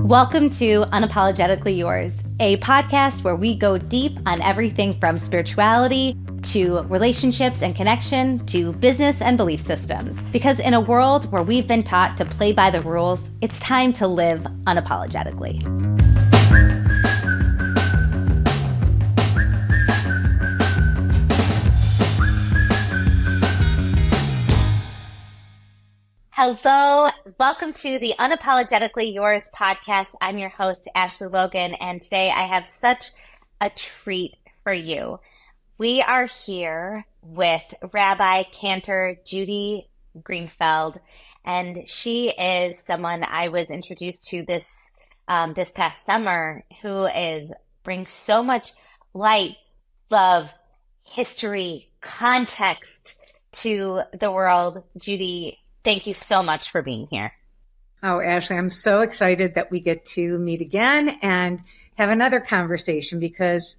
Welcome to Unapologetically Yours, a podcast where we go deep on everything from spirituality to relationships and connection to business and belief systems. Because in a world where we've been taught to play by the rules, it's time to live unapologetically. Hello, welcome to the Unapologetically Yours podcast. I'm your host, Ashley Logan, and today I have such a treat for you. We are here with Rabbi Cantor Judy Greenfeld, and she is someone I was introduced to this past summer who brings so much light, love, history, context to the world. Judy, thank you so much for being here. Oh, Ashley, I'm so excited that we get to meet again and have another conversation because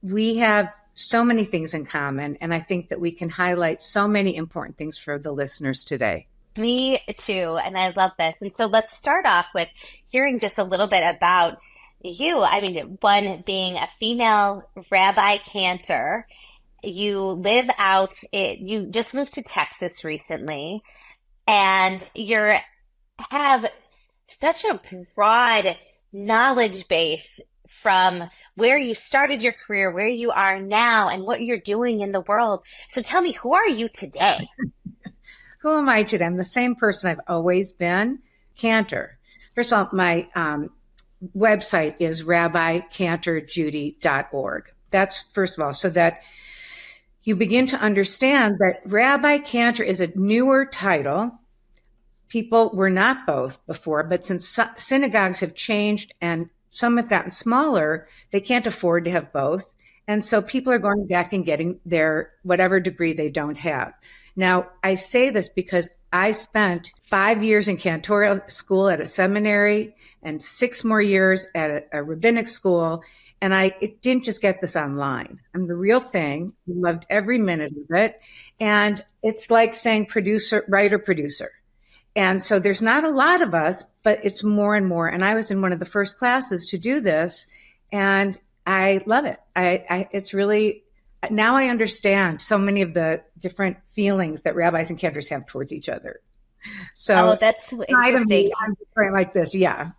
we have so many things in common. And I think that we can highlight so many important things for the listeners today. Me too. And I love this. And so let's start off with hearing just a little bit about you. I mean, one being a female Rabbi Cantor. You you just moved to Texas recently. And you have such a broad knowledge base from where you started your career, where you are now, and what you're doing in the world. So tell me, who are you today? Who am I today? I'm the same person I've always been, Cantor. First of all, my website is rabbicantorjudy.org. That's first of all, so that you begin to understand that Rabbi Cantor is a newer title. People were not both before, but since synagogues have changed and some have gotten smaller, they can't afford to have both. And so people are going back and getting their whatever degree they don't have. Now, I say this because I spent 5 years in cantorial school at a seminary and 6 more years at a rabbinic school. And it didn't just get this online. I'm the real thing. I loved every minute of it. And it's like saying writer, producer. And so there's not a lot of us, but it's more and more. And I was in one of the first classes to do this, and I love it. It's really, now I understand so many of the different feelings that rabbis and cantors have towards each other. So that's so interesting. I'm like this. Yeah.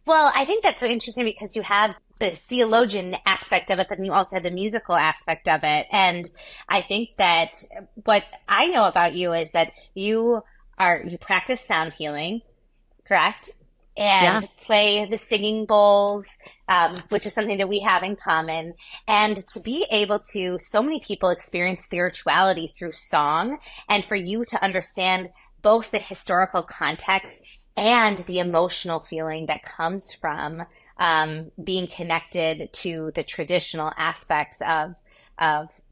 Well, I think that's so interesting because you have the theologian aspect of it, but then you also have the musical aspect of it. And I think that what I know about you is that you practice sound healing, correct? And play the singing bowls, which is something that we have in common. And to be able to, so many people experience spirituality through song, and for you to understand both the historical context and the emotional feeling that comes from being connected to the traditional aspects of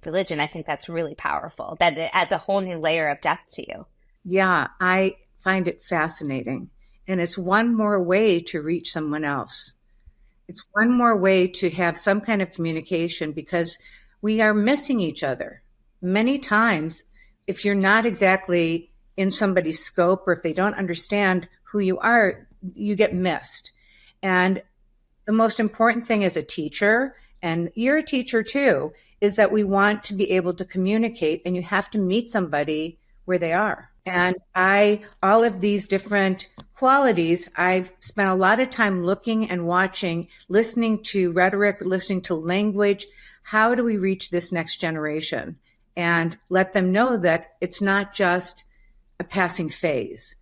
religion, I think that's really powerful. That it adds a whole new layer of depth to you. Yeah, I find it fascinating. And it's one more way to reach someone else. It's one more way to have some kind of communication because we are missing each other. Many times, if you're not exactly in somebody's scope or if they don't understand who you are, you get missed. And the most important thing as a teacher, and you're a teacher too, is that we want to be able to communicate, and you have to meet somebody where they are. And all of these different qualities, I've spent a lot of time looking and watching, listening to rhetoric, listening to language. How do we reach this next generation and let them know that it's not just a passing phase?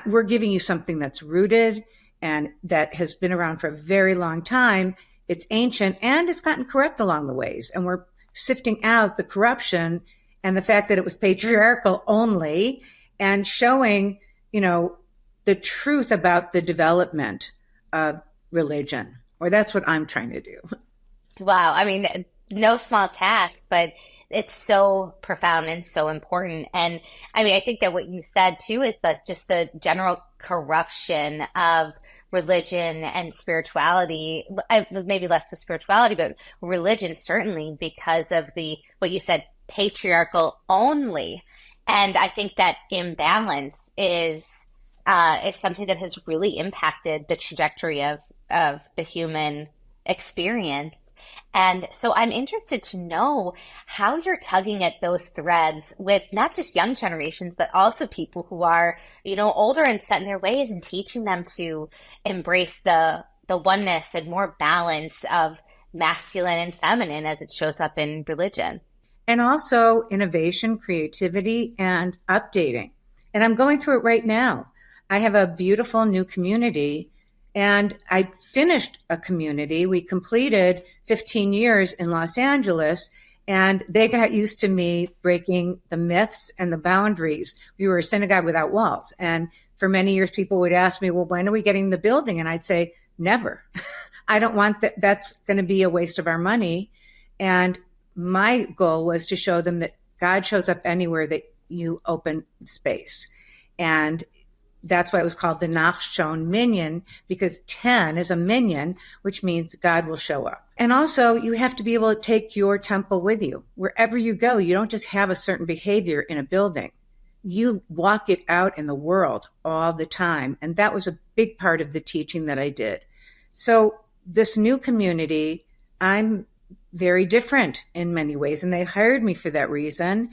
We're giving you something that's rooted and that has been around for a very long time. It's ancient and it's gotten corrupt along the ways. And we're sifting out the corruption and the fact that it was patriarchal only, and showing, the truth about the development of religion. Or that's what I'm trying to do. Wow. I mean, no small task, but it's so profound and so important. And I mean, I think that what you said too is that just the general corruption of religion and spirituality, maybe less to spirituality, but religion certainly, because of what you said, patriarchal only. And I think that imbalance is is something that has really impacted the trajectory of the human experience. And so I'm interested to know how you're tugging at those threads with not just young generations, but also people who are, older and set in their ways, and teaching them to embrace the oneness and more balance of masculine and feminine as it shows up in religion. And also innovation, creativity, and updating. And I'm going through it right now. I have a beautiful new community, and I finished a community. We completed 15 years in Los Angeles, and they got used to me breaking the myths and the boundaries. We were a synagogue without walls. And for many years, people would ask me, well, when are we getting the building? And I'd say, never. I don't want that. That's going to be a waste of our money. And my goal was to show them that God shows up anywhere that you open space. And that's why it was called the Nachshon Minyan, because 10 is a minyan, which means God will show up. And also, you have to be able to take your temple with you. Wherever you go, you don't just have a certain behavior in a building. You walk it out in the world all the time. And that was a big part of the teaching that I did. So this new community, I'm very different in many ways. And they hired me for that reason.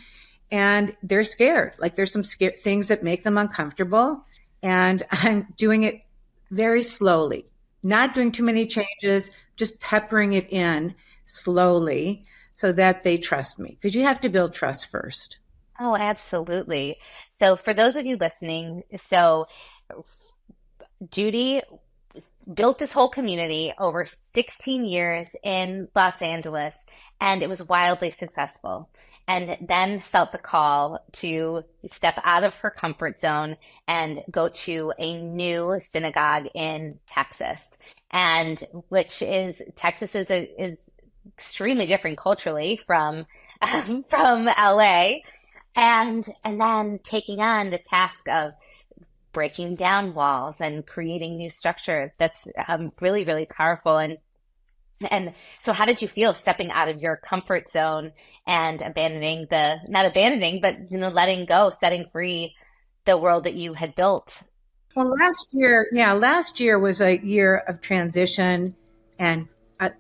And they're scared. Like, there's some things that make them uncomfortable. And I'm doing it very slowly, not doing too many changes, just peppering it in slowly so that they trust me. Because you have to build trust first. Oh, absolutely. So for those of you listening, so Judy built this whole community over 16 years in Los Angeles, and it was wildly successful. And then felt the call to step out of her comfort zone and go to a new synagogue in Texas, and Texas is extremely different culturally from from LA, and then taking on the task of breaking down walls and creating new structure. That's really, really powerful. And so how did you feel stepping out of your comfort zone and not abandoning, but, letting go, setting free the world that you had built? Well, last year was a year of transition and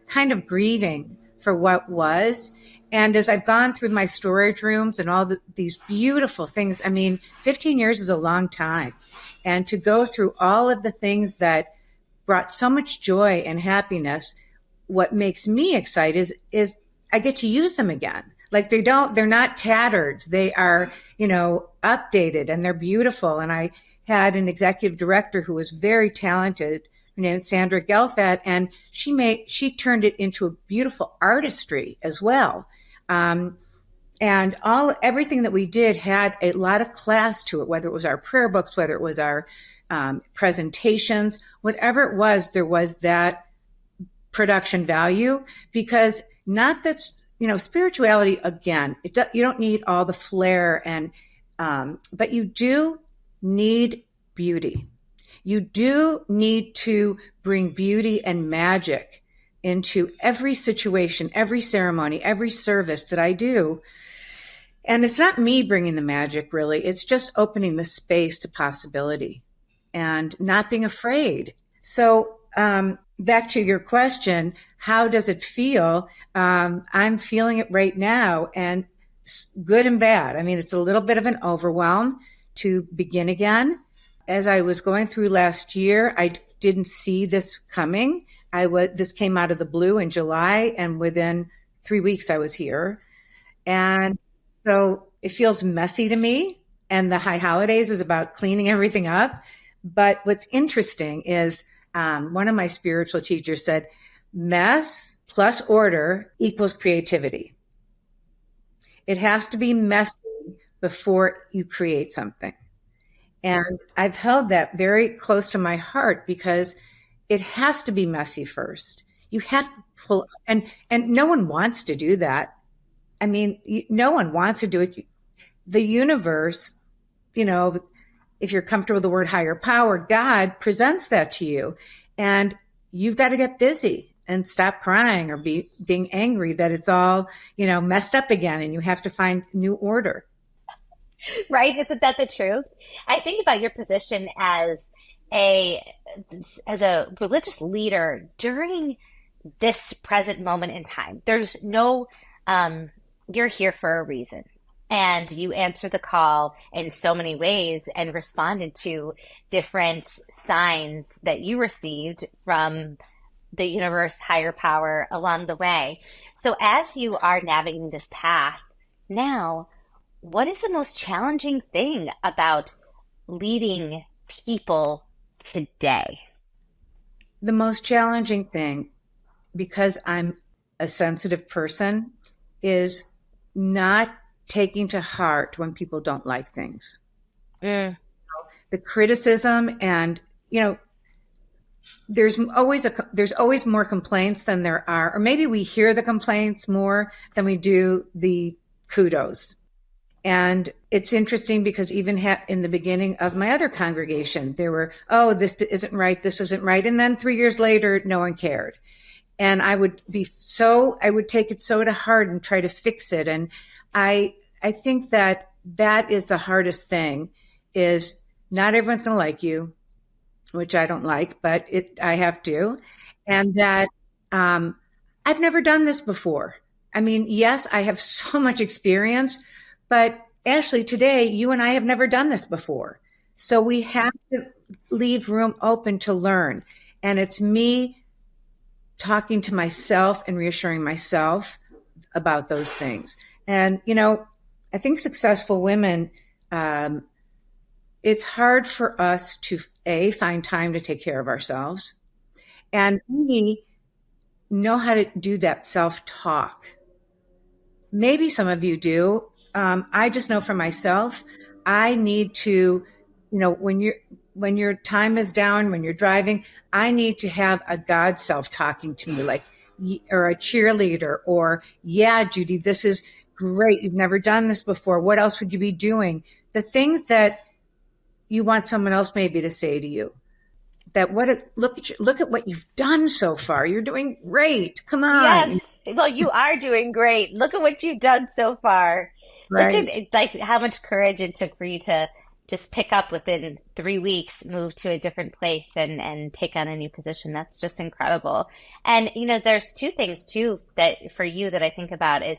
kind of grieving for what was. And as I've gone through my storage rooms and all these beautiful things, 15 years is a long time. And to go through all of the things that brought so much joy and happiness, what makes me excited is I get to use them again. Like, they're not tattered. They are, updated, and they're beautiful. And I had an executive director who was very talented, named Sandra Gelfat, and she turned it into a beautiful artistry as well. And everything that we did had a lot of class to it, whether it was our prayer books, whether it was our presentations, whatever it was, there was that production value, because not that's, spirituality, again, you don't need all the flair but you do need beauty. You do need to bring beauty and magic into every situation, every ceremony, every service that I do. And it's not me bringing the magic, really. It's just opening the space to possibility and not being afraid. So, back to your question, how does it feel? I'm feeling it right now, and good and bad. It's a little bit of an overwhelm to begin again. As I was going through last year, I didn't see this coming. This came out of the blue in July, and within 3 weeks I was here. And so it feels messy to me. And the high holidays is about cleaning everything up. But what's interesting is, one of my spiritual teachers said, mess plus order equals creativity. It has to be messy before you create something. And I've held that very close to my heart, because it has to be messy first. You have to pull, and no one wants to do that. No one wants to do it. The universe, if you're comfortable with the word higher power, God presents that to you, and you've got to get busy and stop crying or being angry that it's all, messed up again, and you have to find new order. Right? Isn't that the truth? I think about your position a as a religious leader during this present moment in time. There's no, you're here for a reason. And you answer the call in so many ways and responded to different signs that you received from the universe, higher power along the way. So as you are navigating this path now, what is the most challenging thing about leading people today? The most challenging thing, because I'm a sensitive person, is not taking to heart when people don't like things. Mm, The criticism, and there's always more complaints than there are, or maybe we hear the complaints more than we do the kudos. And it's interesting because even in the beginning of my other congregation, there were, oh, this isn't right, this isn't right. And then 3 years later, no one cared. And I would take it so to heart and try to fix it. And I think that is the hardest thing, is not everyone's going to like you, which I don't like, but I have to. And that I've never done this before. I mean, yes, I have so much experience, but Ashley, today, you and I have never done this before. So we have to leave room open to learn. And it's me talking to myself and reassuring myself about those things. And, I think successful women, it's hard for us to, A, find time to take care of ourselves, and B, know how to do that self-talk. Maybe some of you do. I just know for myself, I need to, when your time is down, when you're driving, I need to have a God self talking to me, like, or a cheerleader, or, yeah, Judy, this is great. You've never done this before. What else would you be doing? The things that you want someone else maybe to say to you. Look at what you've done so far. You're doing great. Come yes. on. Well, you are doing great. Look at what you've done so far. Look Right. at like how much courage it took for you to just pick up within 3 weeks, move to a different place and take on a new position. That's just incredible. And there's two things too that for you that I think about is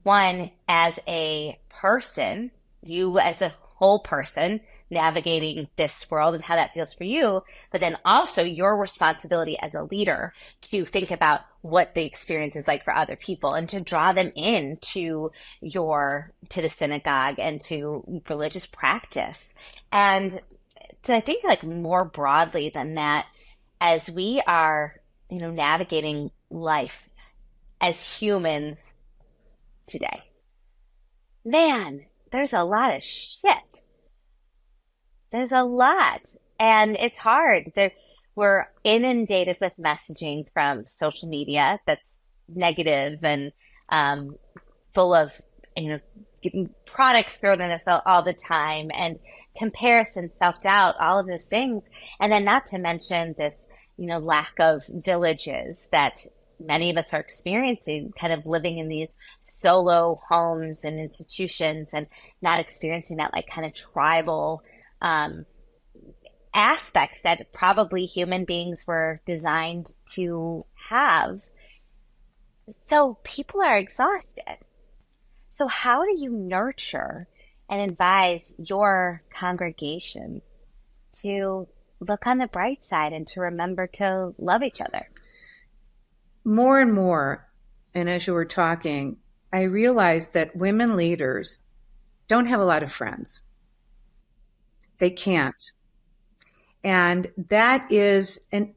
one, as a person, you as a whole person navigating this world and how that feels for you, but then also your responsibility as a leader to think about what the experience is like for other people and to draw them in to the synagogue and to religious practice. And so I think like more broadly than that, as we are, navigating life as humans today, man, there's a lot of shit. There's a lot, and it's hard. We're inundated with messaging from social media that's negative and full of, getting products thrown at us all the time, and comparison, self-doubt, all of those things. And then not to mention this, lack of villages that many of us are experiencing, kind of living in these solo homes and institutions and not experiencing that like kind of tribal aspects that probably human beings were designed to have. So people are exhausted. So how do you nurture and advise your congregation to look on the bright side and to remember to love each other? More and more, and as you were talking, I realized that women leaders don't have a lot of friends. They can't. And that is, and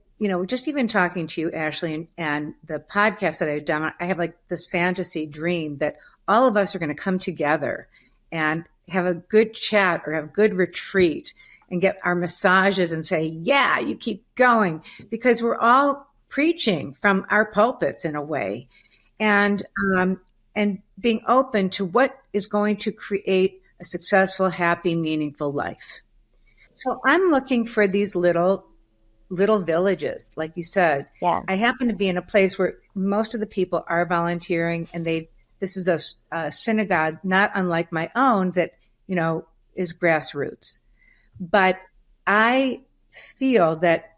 just even talking to you, Ashley, and the podcast that I've done, I have like this fantasy dream that all of us are going to come together and have a good chat or have a good retreat and get our massages and say, yeah, you keep going, because we're all preaching from our pulpits in a way, and being open to what is going to create a successful, happy, meaningful life. So I'm looking for these little villages, like you said. Yeah. I happen to be in a place where most of the people are volunteering, and this is a synagogue, not unlike my own, that is grassroots. But I feel that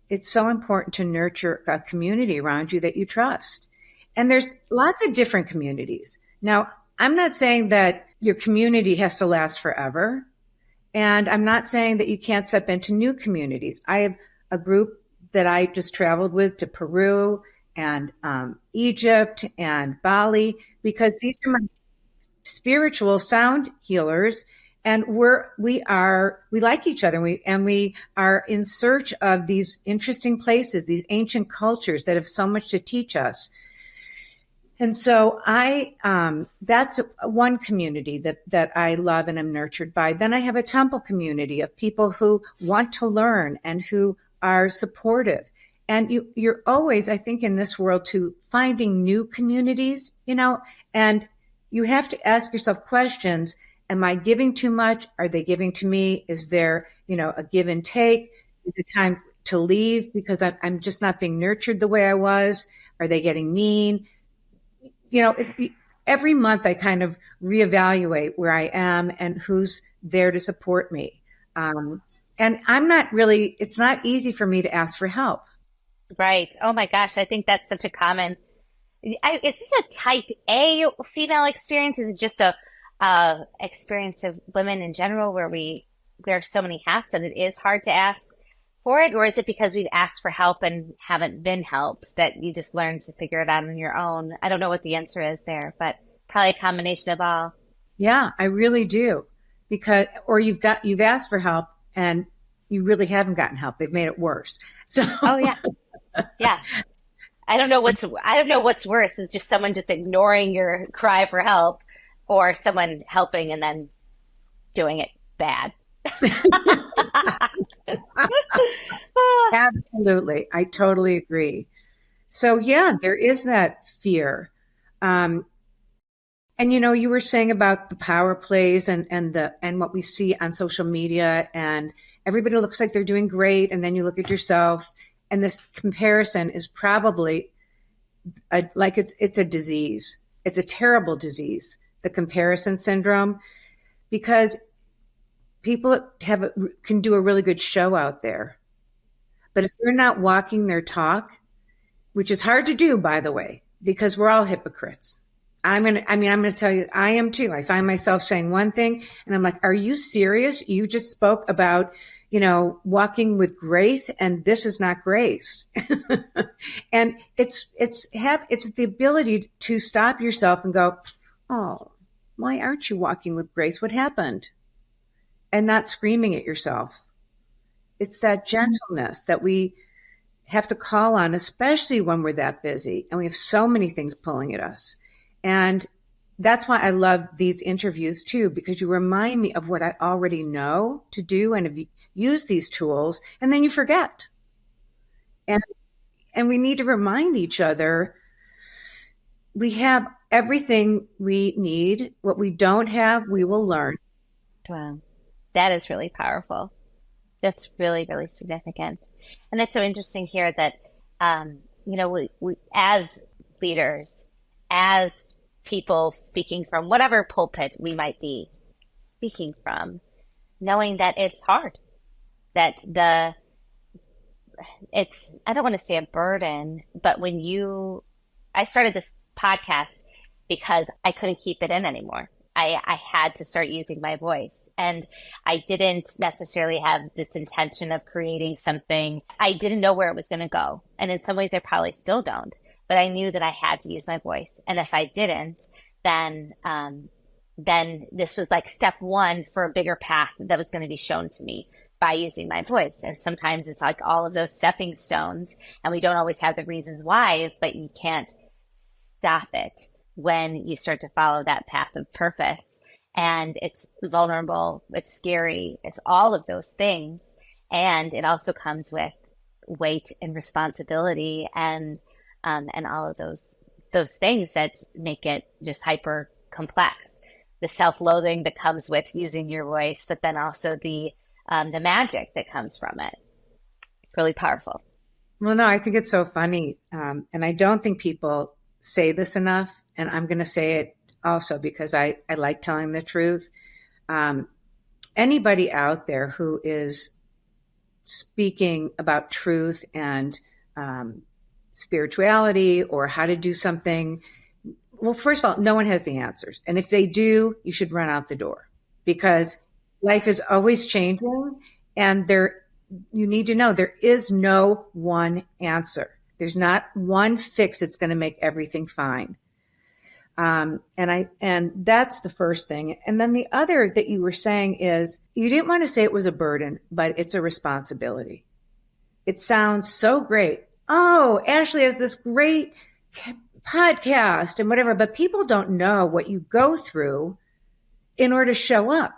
it's so important to nurture a community around you that you trust. And there's lots of different communities. Now, I'm not saying that your community has to last forever. And I'm not saying that you can't step into new communities. I have a group that I just traveled with to Peru and Egypt and Bali, because these are my spiritual sound healers. And we like each other. We are in search of these interesting places, these ancient cultures that have so much to teach us. And so that's one community that I love and am nurtured by. Then I have a temple community of people who want to learn and who are supportive. And you're always, I think, in this world finding new communities, and you have to ask yourself questions. Am I giving too much? Are they giving to me? Is there, a give and take? Is it time to leave because I'm just not being nurtured the way I was? Are they getting mean? Every month I kind of reevaluate where I am and who's there to support me. And it's not easy for me to ask for help. Right. Oh my gosh. I think that's such a common, is this a type A female experience? Is it just a experience of women in general where we wear so many hats and it is hard to ask for it? Or is it because we've asked for help and haven't been helped that you just learn to figure it out on your own? I don't know what the answer is there, but probably a combination of all. Yeah, I really do. Or you've asked for help and you really haven't gotten help. They've made it worse. So, oh yeah. Yeah. I don't know what's worse, is just someone just ignoring your cry for help or someone helping and then doing it bad. Absolutely. I totally agree. So yeah, there is that fear. And you were saying about the power plays and what we see on social media, and everybody looks like they're doing great. And then you look at yourself, and this comparison is probably it's a disease. It's a terrible disease, the comparison syndrome, because people can do a really good show out there. But if they're not walking their talk, which is hard to do, by the way, because we're all hypocrites. I'm going to tell you, I am too. I find myself saying one thing and I'm like, are you serious? You just spoke about, walking with grace, and this is not grace. And it's the ability to stop yourself and go, oh, why aren't you walking with grace? What happened? And not screaming at yourself. It's that gentleness that we have to call on, especially when we're that busy and we have so many things pulling at us. And that's why I love these interviews too, because you remind me of what I already know to do and have used these tools, and then you forget. And we need to remind each other we have everything we need. What we don't have, we will learn. Wow. That is really powerful. That's really, really significant. And it's so interesting here that, we as leaders, as people speaking from whatever pulpit we might be speaking from, knowing that it's hard, that I don't want to say a burden, but I started this podcast because I couldn't keep it in anymore. I had to start using my voice, and I didn't necessarily have this intention of creating something. I didn't know where it was going to go. And in some ways I probably still don't, but I knew that I had to use my voice. And if I didn't, then this was like step one for a bigger path that was going to be shown to me by using my voice. And sometimes it's like all of those stepping stones, and we don't always have the reasons why, but you can't stop it when you start to follow that path of purpose. And it's vulnerable, it's scary, it's all of those things. And it also comes with weight and responsibility and all of those things that make it just hyper complex. The self-loathing that comes with using your voice, but then also the magic that comes from it. Really powerful. Well, no, I think it's so funny. And I don't think people say this enough. And I'm going to say it also because I like telling the truth. um, anybody out there who is speaking about truth and spirituality or how to do something, well, first of all, no one has the answers. And if they do, you should run out the door, because life is always changing, and you need to know there is no one answer. There's not one fix that's going to make everything fine. And that's the first thing. And then the other that you were saying is, you didn't want to say it was a burden, but it's a responsibility. It sounds so great. Oh, Ashley has this great podcast and whatever, but people don't know what you go through in order to show up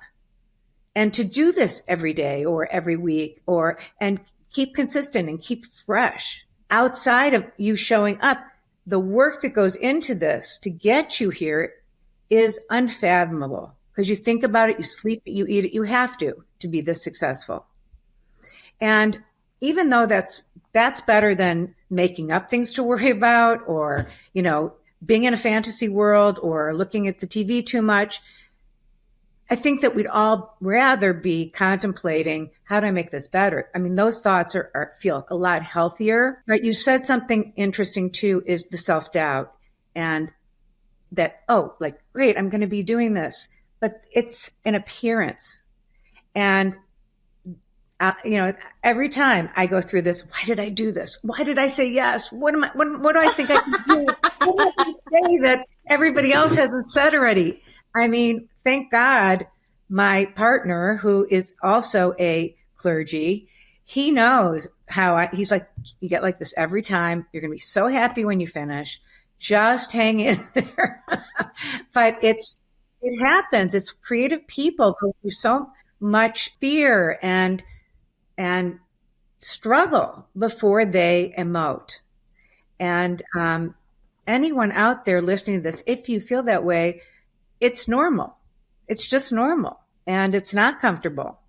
and to do this every day or every week, and keep consistent and keep fresh. Outside of you showing up, the work that goes into this to get you here is unfathomable, because you think about it, you sleep it, you eat it, you have to be this successful. And even though that's better than making up things to worry about, or, being in a fantasy world or looking at the TV too much, I think that we'd all rather be contemplating, how do I make this better? I mean, those thoughts feel a lot healthier. Right? You said something interesting too, is the self-doubt, and that, great, I'm going to be doing this, but it's an appearance. And, every time I go through this, why did I do this? Why did I say yes? What do I think I can do? What do I say that everybody else hasn't said already? I mean, thank God my partner, who is also a clergy, he knows he's like, you get like this every time. You're going to be so happy when you finish. Just hang in there. But it happens. It's creative people go through so much fear and struggle before they emote. And anyone out there listening to this, if you feel that way, it's normal. It's just normal, and it's not comfortable,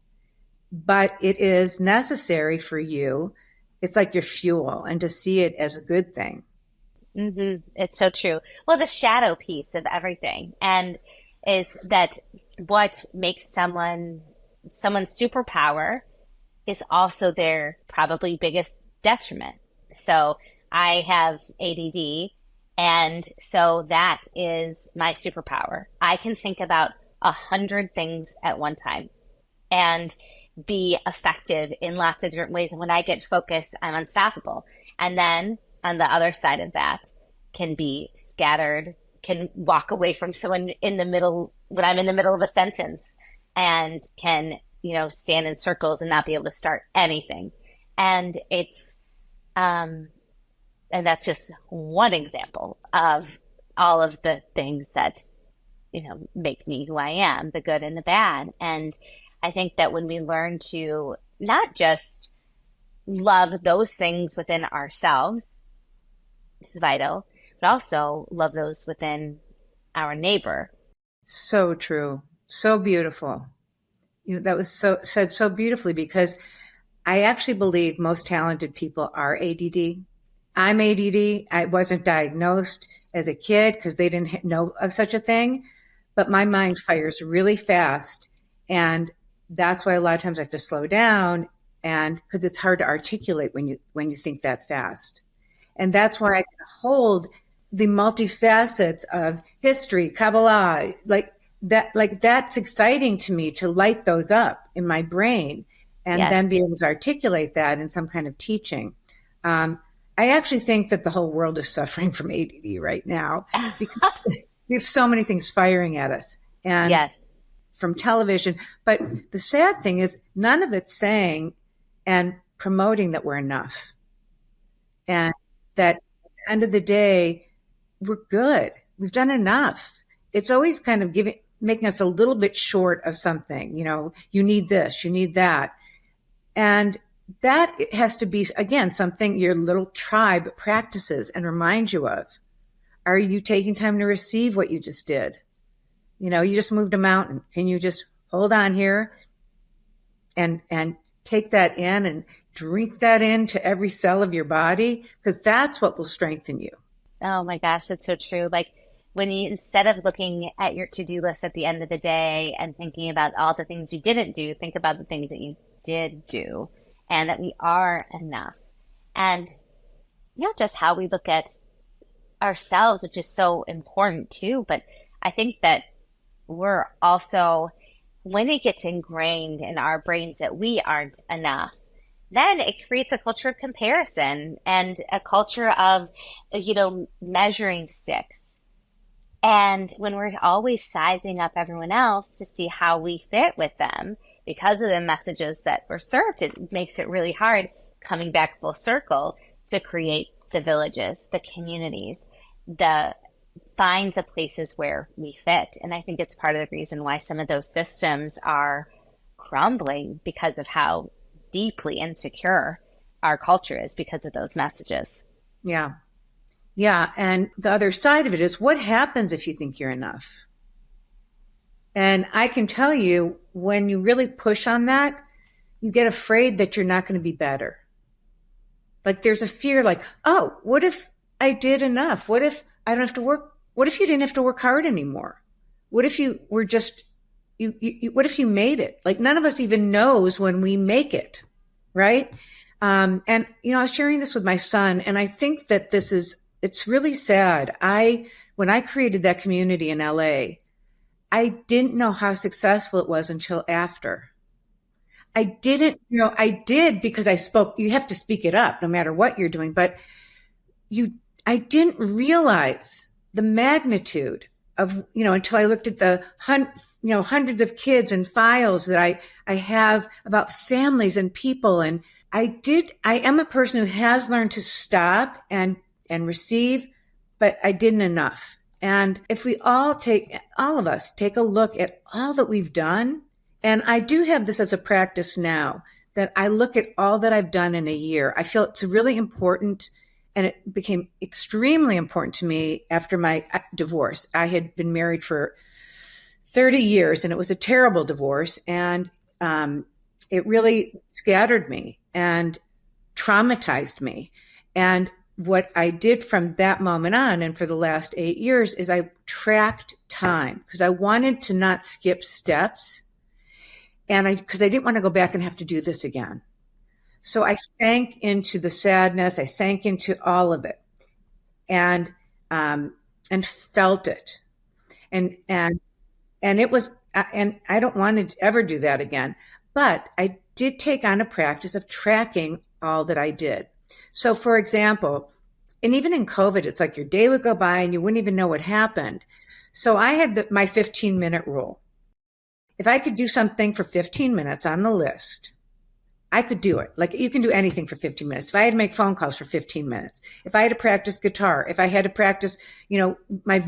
but it is necessary for you. It's like your fuel, and to see it as a good thing. Mm-hmm. It's so true. Well, the shadow piece of everything, and is that what makes someone's superpower is also their probably biggest detriment. So I have ADD, and so that is my superpower. I can think about 100 things at one time and be effective in lots of different ways. And when I get focused, I'm unstoppable. And then on the other side of that, can be scattered, can walk away from someone in the middle when I'm in the middle of a sentence, and can, stand in circles and not be able to start anything. And it's, and that's just one example of all of the things that, make me who I am, the good and the bad. And I think that when we learn to not just love those things within ourselves, which is vital, but also love those within our neighbor. So true. So beautiful. That was said so beautifully, because I actually believe most talented people are ADD. I'm ADD. I wasn't diagnosed as a kid because they didn't know of such a thing, but my mind fires really fast. And that's why a lot of times I have to slow down, and because it's hard to articulate when you think that fast. And that's why I can hold the multifacets of history, Kabbalah, that's exciting to me, to light those up in my brain, and Yes. then be able to articulate that in some kind of teaching. I actually think that the whole world is suffering from ADD right now, because we have so many things firing at us, and Yes. from television. But the sad thing is, none of it's saying and promoting that we're enough, and that at the end of the day, we're good. We've done enough. It's always kind of making us a little bit short of something. You need this, you need that. And that has to be, again, something your little tribe practices and reminds you of. Are you taking time to receive what you just did? You just moved a mountain. Can you just hold on here and take that in and drink that into every cell of your body? Because that's what will strengthen you. Oh my gosh, that's so true. Like when you, instead of looking at your to-do list at the end of the day and thinking about all the things you didn't do, think about the things that you did do and that we are enough. And not just how we look at ourselves, which is so important too, but I think that we're also, when it gets ingrained in our brains that we aren't enough, then it creates a culture of comparison and a culture of, measuring sticks. And when we're always sizing up everyone else to see how we fit with them because of the messages that were served, it makes it really hard coming back full circle to create the villages, the communities, find the places where we fit. And I think it's part of the reason why some of those systems are crumbling because of how deeply insecure our culture is because of those messages. Yeah. Yeah. And the other side of it is, what happens if you think you're enough? And I can tell you, when you really push on that, you get afraid that you're not going to be better. Like there's a fear like, oh, what if I did enough? What if I don't have to work? What if you didn't have to work hard anymore? What if you were just, what if you made it? Like none of us even knows when we make it. Right. And, I was sharing this with my son, and I think that it's really sad. When I created that community in LA, I didn't know how successful it was until after. I did because I spoke, you have to speak it up no matter what you're doing, but I didn't realize the magnitude of, until I looked at the hundreds of kids and files that I have about families and people. And I am a person who has learned to stop and receive, but I didn't enough. And if we all of us take a look at all that we've done, and I do have this as a practice now, that I look at all that I've done in a year. I feel it's really important, and it became extremely important to me after my divorce. I had been married for 30 years, and it was a terrible divorce, and it really scattered me and traumatized me. And what I did from that moment on, and for the last 8 years, is I tracked time because I wanted to not skip steps. And because I didn't want to go back and have to do this again. So I sank into the sadness. I sank into all of it and felt it. And it was, and I don't want to ever do that again, but I did take on a practice of tracking all that I did. So for example, and even in COVID, it's like your day would go by and you wouldn't even know what happened. So I had my 15-minute rule. If I could do something for 15 minutes on the list, I could do it. Like you can do anything for 15 minutes. If I had to make phone calls for 15 minutes, if I had to practice guitar, if I had to practice, my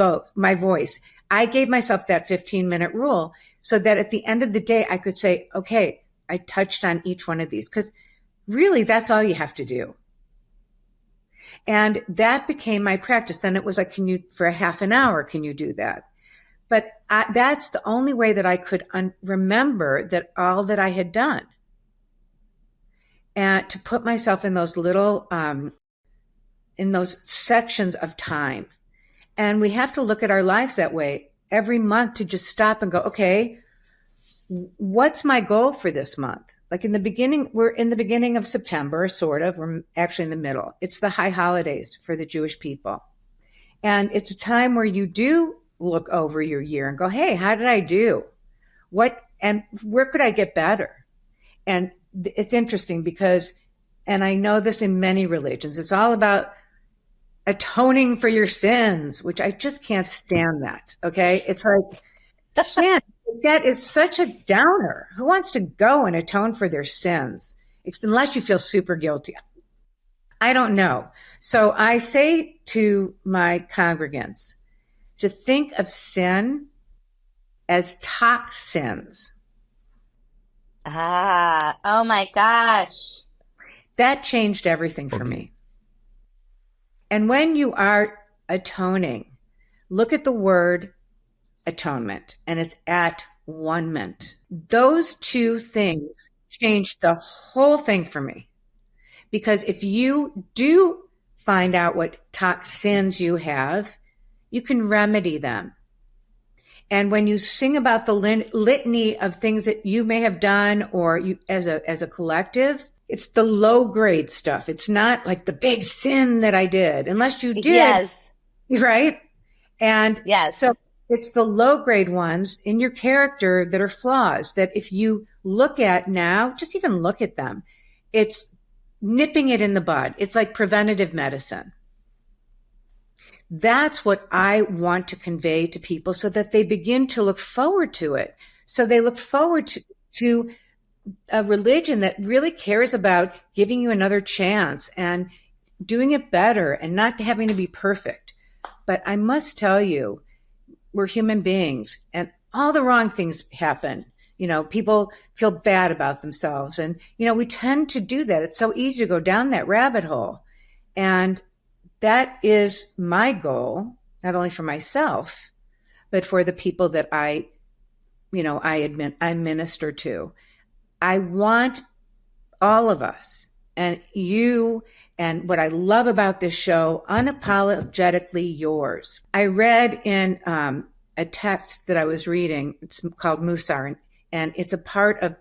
voice, I gave myself that 15-minute rule so that at the end of the day, I could say, okay, I touched on each one of these, because really that's all you have to do. And that became my practice. Then it was like, for a half an hour, can you do that? But that's the only way that I could remember that all that I had done. And to put myself in those little, in those sections of time. And we have to look at our lives that way every month, to just stop and go, okay, what's my goal for this month? Like in the beginning, we're in the beginning of September, sort of. We're actually in the middle. It's the high holidays for the Jewish people. And it's a time where you do look over your year and go, hey, how did I do? And where could I get better? And it's interesting because, and I know this in many religions, it's all about atoning for your sins, which I just can't stand that. Okay. It's like sin. That is such a downer. Who wants to go and atone for their sins? Unless you feel super guilty. I don't know. So I say to my congregants to think of sin as toxins. Oh my gosh. That changed everything for me. And when you are atoning, look at the word atonement, and it's at-one-ment. Those two things changed the whole thing for me. Because if you do find out what toxins you have, you can remedy them. And when you sing about the litany of things that you may have done, or you as a collective, it's the low grade stuff. It's not like the big sin that I did, unless you did, Yes. right? And Yes. so it's the low grade ones in your character that are flaws that if you look at now, just even look at them, it's nipping it in the bud. It's like preventative medicine. That's what I want to convey to people so that they begin to look forward to it. So they look forward to a religion that really cares about giving you another chance and doing it better and not having to be perfect. But I must tell you, we're human beings and all the wrong things happen. You know, people feel bad about themselves. And, you know, we tend to do that. It's so easy to go down that rabbit hole. And that is my goal, not only for myself, but for the people that I minister to. I want all of us and you, and what I love about this show, Unapologetically Yours. I read in a text that I was reading, it's called Musar, and it's a part of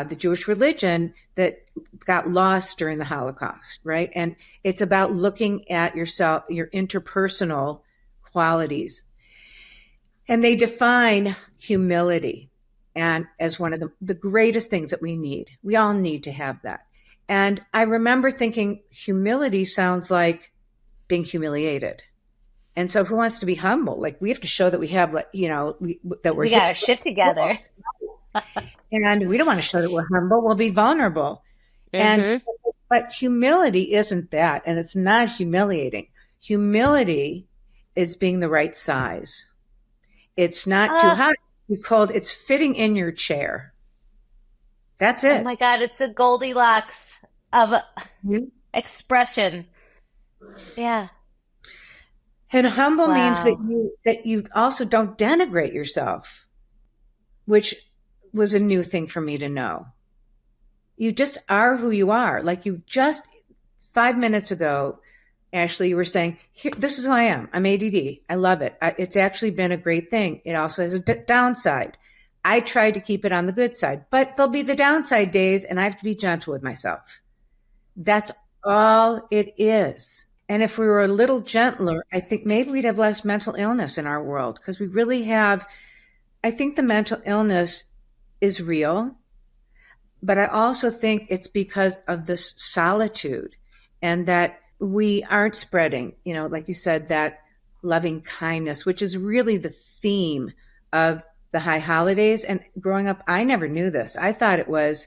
the Jewish religion that got lost during the Holocaust, right? And it's about looking at yourself, your interpersonal qualities. And they define humility and as one of the greatest things that we need. We all need to have that. And I remember thinking humility sounds like being humiliated. And so who wants to be humble? Like we have to show that we have, like, you know, that we got our shit together. And we don't want to show that we're humble. We'll be vulnerable. But humility isn't that. And it's not humiliating. Humility is being the right size. It's not too hot, too cold. It's fitting in your chair. That's it. Oh my God. It's the Goldilocks of expression. Yeah. And humble means that you also don't denigrate yourself, which was a new thing for me to know. You just are who you are. Like you just 5 minutes ago, Ashley, you were saying, here, this is who I am. I'm ADD. I love it. It's actually been a great thing. It also has a downside. I try to keep it on the good side, but there'll be the downside days and I have to be gentle with myself. That's all it is. And if we were a little gentler, I think maybe we'd have less mental illness in our world, because we really have, I think the mental illness is real, but I also think it's because of this solitude and that we aren't spreading, you know, like you said, that loving kindness, which is really the theme of the high holidays. And growing up, I never knew this. I thought it was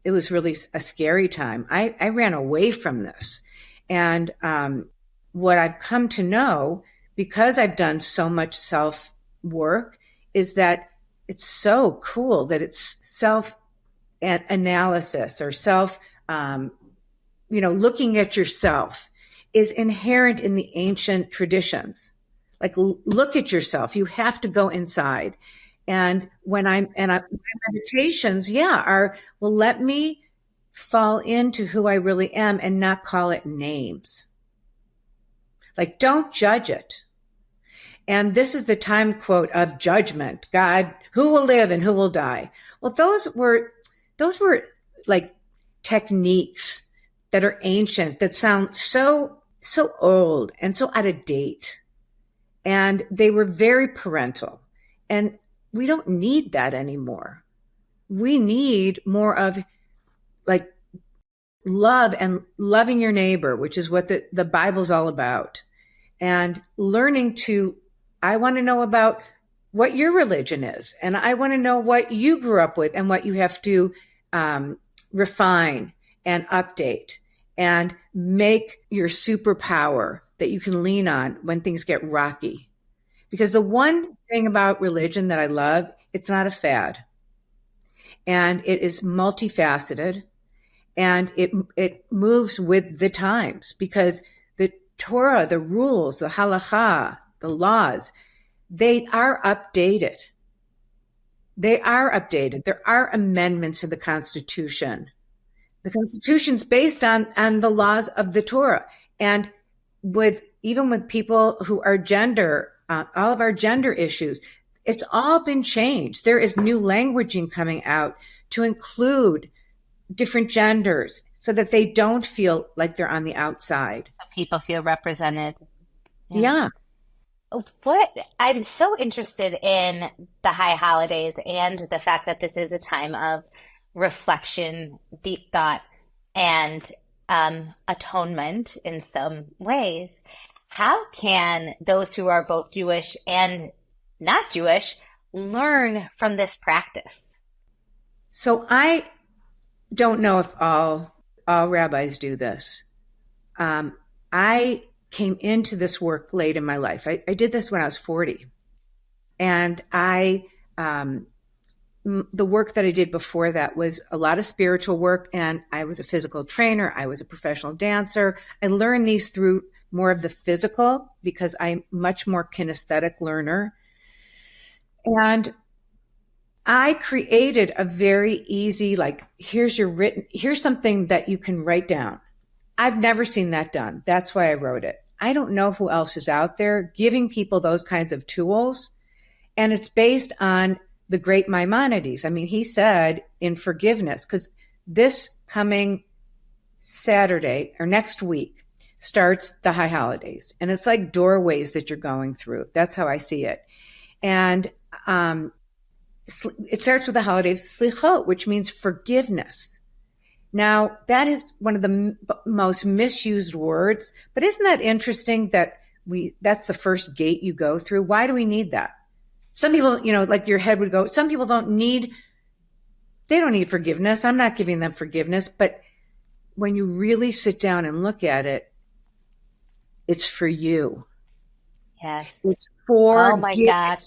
really a scary time. I ran away from this. And what I've come to know, because I've done so much self work, is that it's so cool that it's self analysis or self, looking at yourself is inherent in the ancient traditions. Like, look at yourself. You have to go inside. And my meditations, let me fall into who I really am and not call it names. Like, don't judge it. And this is the time quote of judgment. God, who will live and who will die? Well, those were like techniques that are ancient, that sound so old and so out of date. And they were very parental. And we don't need that anymore. We need more of like love and loving your neighbor, which is what the Bible's all about. And learning I want to know about what your religion is. And I want to know what you grew up with and what you have to refine and update and make your superpower that you can lean on when things get rocky. Because the one thing about religion that I love, it's not a fad. And it is multifaceted. And it moves with the times, because the Torah, the rules, the halakha, the laws, they are updated. They are updated. There are amendments to the Constitution. The Constitution's based on the laws of the Torah. And with even with people who are gender, all of our gender issues, it's all been changed. There is new languaging coming out to include different genders so that they don't feel like they're on the outside. So people feel represented. Yeah. Yeah. What I'm so interested in the high holidays and the fact that this is a time of reflection, deep thought, and atonement in some ways. How can those who are both Jewish and not Jewish learn from this practice? So I don't know if all rabbis do this. I came into this work late in my life. I did this when I was 40. And the work that I did before that was a lot of spiritual work. And I was a physical trainer. I was a professional dancer. I learned these through more of the physical because I'm much more kinesthetic learner. And I created a very easy, like, here's something that you can write down. I've never seen that done. That's why I wrote it. I don't know who else is out there giving people those kinds of tools. And it's based on the great Maimonides. I mean, he said in forgiveness, because this coming Saturday or next week starts the high holidays. And it's like doorways that you're going through. That's how I see it. And it starts with the holiday of Slichot, which means forgiveness. Now, that is one of the most misused words, but isn't that interesting that that's the first gate you go through? Why do we need that? Some people, like your head would go, some people they don't need forgiveness. I'm not giving them forgiveness. But when you really sit down and look at it, it's for you. Yes. It's for Oh my gosh.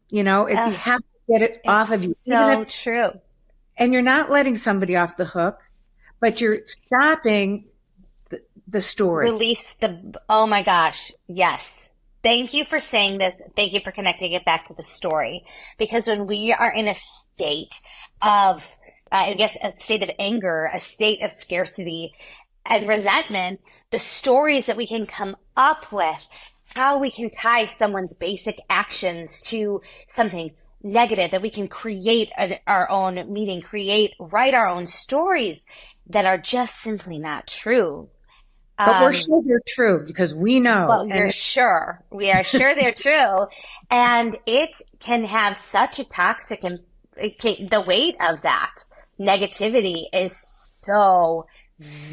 You have to get it off of you. So true. And you're not letting somebody off the hook, but you're stopping the story. Oh my gosh. Yes. Thank you for saying this. Thank you for connecting it back to the story. Because when we are in a state of, a state of anger, a state of scarcity and resentment, the stories that we can come up with, how we can tie someone's basic actions to something negative, that we can create our own meaning, write our own stories that are just simply not true. But we're sure they're true because we know. Well, we are sure they're true. And it can have such a toxic, and the weight of that negativity is so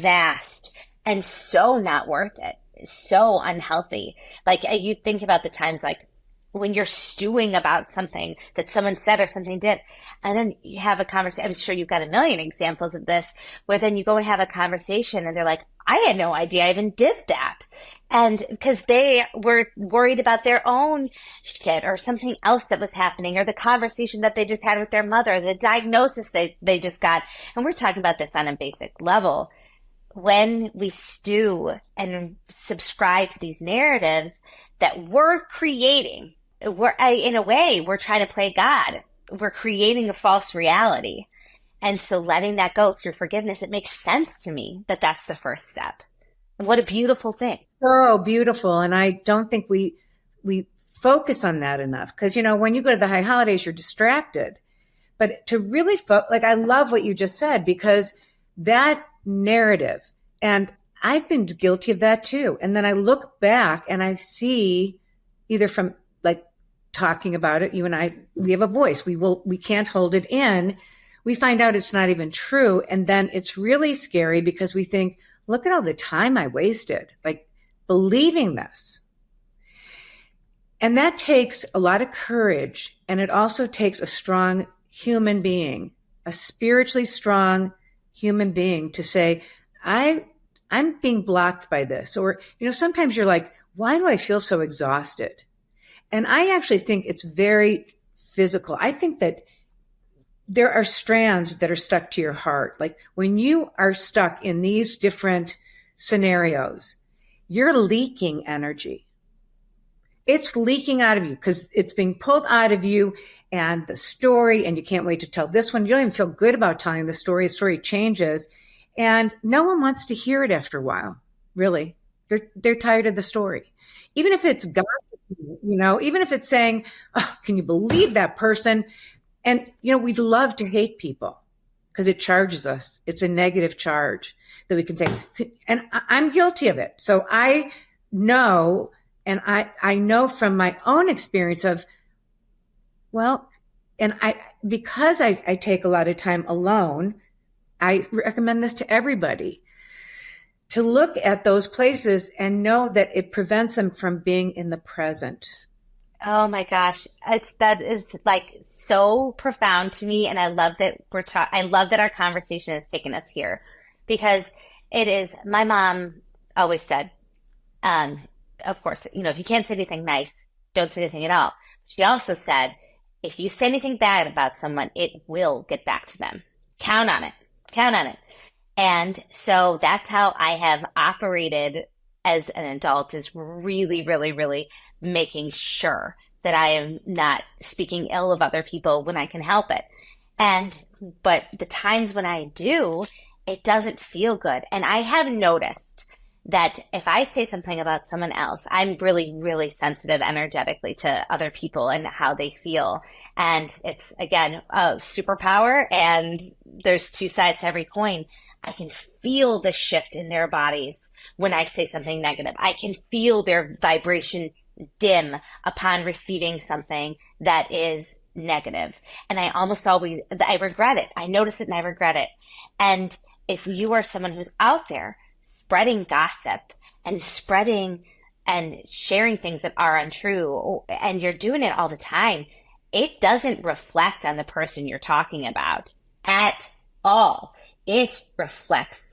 vast and so not worth it. So unhealthy. Like you think about the times like when you're stewing about something that someone said or something did, and then you have a conversation. I'm sure you've got a million examples of this, where then you go and have a conversation and they're like, I had no idea I even did that. And because they were worried about their own shit or something else that was happening, or the conversation that they just had with their mother, the diagnosis they just got. And we're talking about this on a basic level. When we stew and subscribe to these narratives that we're creating, in a way, we're trying to play God. We're creating a false reality. And so letting that go through forgiveness, it makes sense to me that that's the first step. And what a beautiful thing. So beautiful. And I don't think we focus on that enough. Because, when you go to the high holidays, you're distracted. But to really I love what you just said, because that narrative, and I've been guilty of that too. And then I look back and I see, either from like talking about it, you and I, we have a voice. We can't hold it in. We find out it's not even true. And then it's really scary because we think, look at all the time I wasted, like believing this. And that takes a lot of courage. And it also takes a strong human being, a spiritually strong human being, to say, I'm being blocked by this. Or, sometimes you're like, why do I feel so exhausted? And I actually think it's very physical. I think that there are strands that are stuck to your heart. Like when you are stuck in these different scenarios, you're leaking energy. It's leaking out of you because it's being pulled out of you, and the story, and you can't wait to tell this one. You don't even feel good about telling the story. The story changes, and no one wants to hear it after a while, really. They're tired of the story. Even if it's gossip, even if it's saying, oh, can you believe that person? And, we'd love to hate people because it charges us. It's a negative charge that we can say. And I'm guilty of it. So I know, and I know from my own experience of, well, and because I take a lot of time alone, I recommend this to everybody, to look at those places and know that it prevents them from being in the present. Oh my gosh. That is like so profound to me. And I love that I love that our conversation has taken us here because it is, my mom always said, of course, if you can't say anything nice, don't say anything at all. She also said, if you say anything bad about someone, it will get back to them. Count on it. Count on it. And so that's how I have operated as an adult, is really, really, really making sure that I am not speaking ill of other people when I can help it. But the times when I do, it doesn't feel good. And I have noticed that if I say something about someone else, I'm really, really sensitive energetically to other people and how they feel. And it's, again, a superpower, and there's two sides to every coin. I can feel the shift in their bodies when I say something negative. I can feel their vibration dim upon receiving something that is negative. And I regret it. I notice it and I regret it. And if you are someone who's out there spreading gossip and spreading and sharing things that are untrue, and you're doing it all the time, it doesn't reflect on the person you're talking about at all. It reflects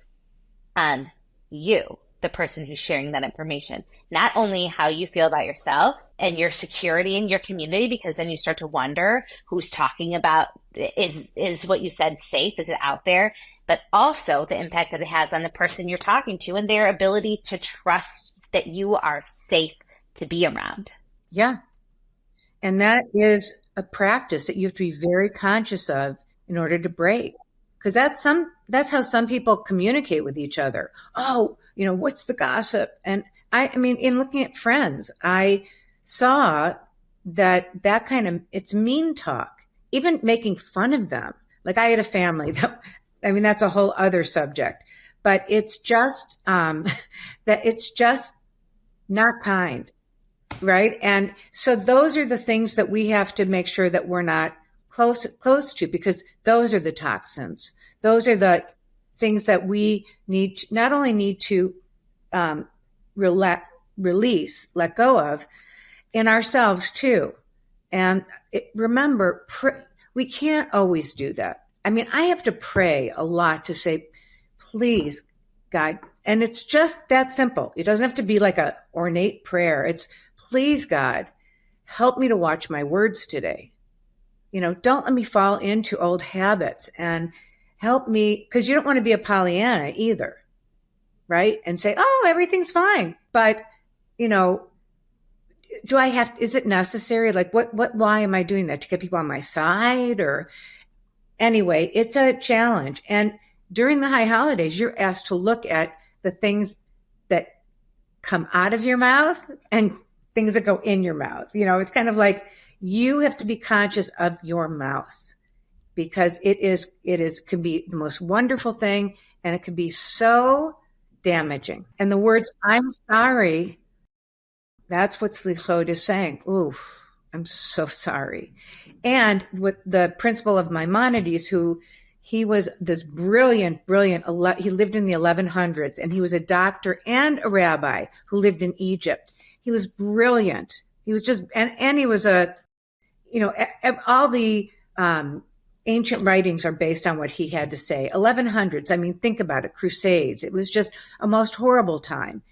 on you, the person who's sharing that information. Not only how you feel about yourself and your security in your community, because then you start to wonder who's talking about, is what you said safe? Is it out there? But also the impact that it has on the person you're talking to and their ability to trust that you are safe to be around. Yeah. And that is a practice that you have to be very conscious of in order to break. Because that's how some people communicate with each other. Oh, what's the gossip? And I mean, in looking at friends, I saw that kind of, it's mean talk, even making fun of them. Like I had a family that's a whole other subject, but it's just, that it's just not kind. Right. And so those are the things that we have to make sure that we're not close to, because those are the toxins. Those are the things that we not only need to release, let go of in ourselves too. And remember, we can't always do that. I mean, I have to pray a lot to say, please, God. And it's just that simple. It doesn't have to be like a ornate prayer. It's, please, God, help me to watch my words today. Don't let me fall into old habits, and help me, because you don't want to be a Pollyanna either, right? And say, oh, everything's fine. But, is it necessary? Like, why am I doing that? To get people on my side? Or anyway, it's a challenge. And during the high holidays, you're asked to look at the things that come out of your mouth and things that go in your mouth. It's kind of like you have to be conscious of your mouth, because it can be the most wonderful thing, and it can be so damaging. And the words, I'm sorry, that's what slichot is saying. Oof, I'm so sorry. And with the principle of Maimonides, he was this brilliant, he lived in the 1100s, and he was a doctor and a rabbi who lived in Egypt. He was brilliant. He was just, and he was all the ancient writings are based on what he had to say. 1100s, I mean, think about it, Crusades. It was just a most horrible time.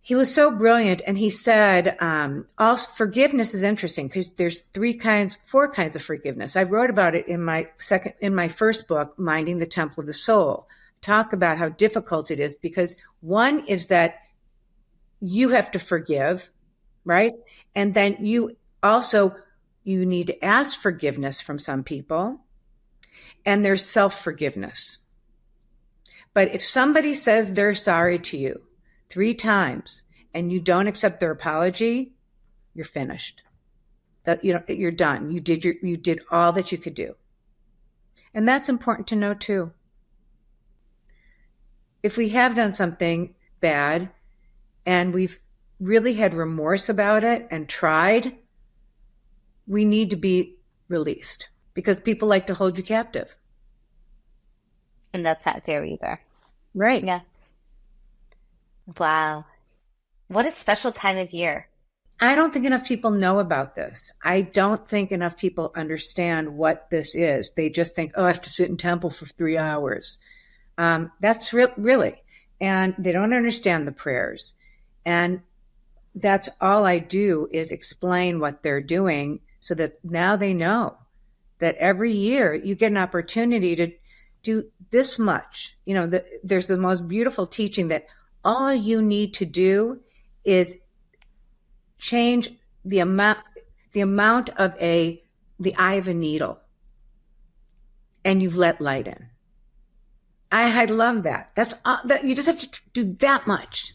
He was so brilliant, and he said, also forgiveness is interesting because there's four kinds of forgiveness. I wrote about it in my first book, Minding the Temple of the Soul. Talk about how difficult it is, because one is that you have to forgive, right? And then you need to ask forgiveness from some people, and there's self-forgiveness. But if somebody says they're sorry to you, 3 times and you don't accept their apology, you're finished. That you're done. You did all that you could do. And that's important to know too. If we have done something bad and we've really had remorse about it and tried, we need to be released because people like to hold you captive. And that's not fair either. Right. Yeah. Wow. What a special time of year. I don't think enough people know about this. I don't think enough people understand what this is. They just think, oh, I have to sit in temple for 3 hours. That's really, and they don't understand the prayers. And that's all I do is explain what they're doing so that now they know that every year you get an opportunity to do this much. There's the most beautiful teaching that all you need to do is change the amount of the eye of a needle, and you've let light in. I love that. That's that you just have to do that much.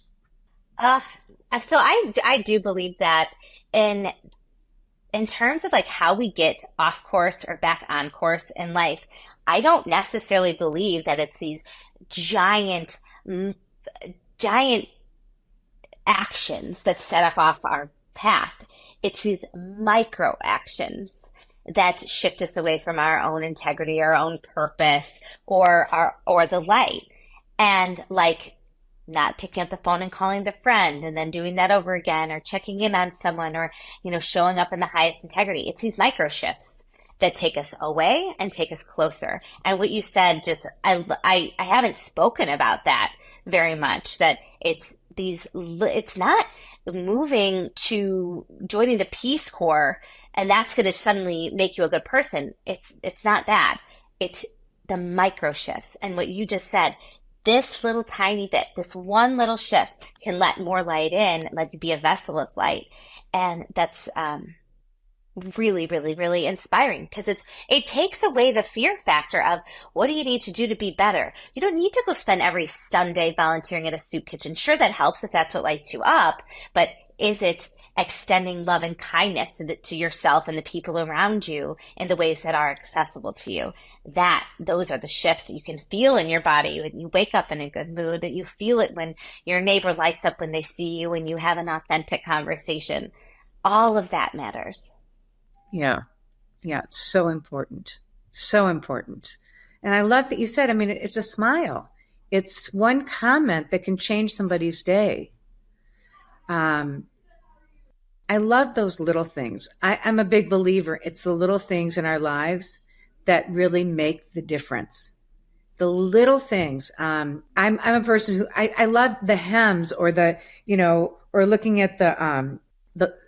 So I do believe that in terms of like how we get off course or back on course in life, I don't necessarily believe that it's these giant actions that set us off our path. It's these micro actions that shift us away from our own integrity, our own purpose, or the light. And like not picking up the phone and calling the friend and then doing that over again, or checking in on someone, or, showing up in the highest integrity. It's these micro shifts that take us away and take us closer. And what you said, I haven't spoken about that very much, that it's not moving to joining the Peace Corps and that's going to suddenly make you a good person. It's not that. It's the micro shifts. And what you just said, this little tiny bit, this one little shift can let more light in, let you be a vessel of light. And that's really, really, really inspiring, because it takes away the fear factor of what do you need to do to be better. You don't need to go spend every Sunday volunteering at a soup kitchen. Sure, that helps if that's what lights you up, but is it extending love and kindness to yourself and the people around you in the ways that are accessible to you? Those are the shifts that you can feel in your body when you wake up in a good mood, that you feel it when your neighbor lights up when they see you, when you have an authentic conversation. All of that matters. Yeah. Yeah. It's so important. So important. And I love that you said, it's a smile. It's one comment that can change somebody's day. I love those little things. I'm a big believer. It's the little things in our lives that really make the difference. The little things. I'm a person who I love the hems, or or looking at the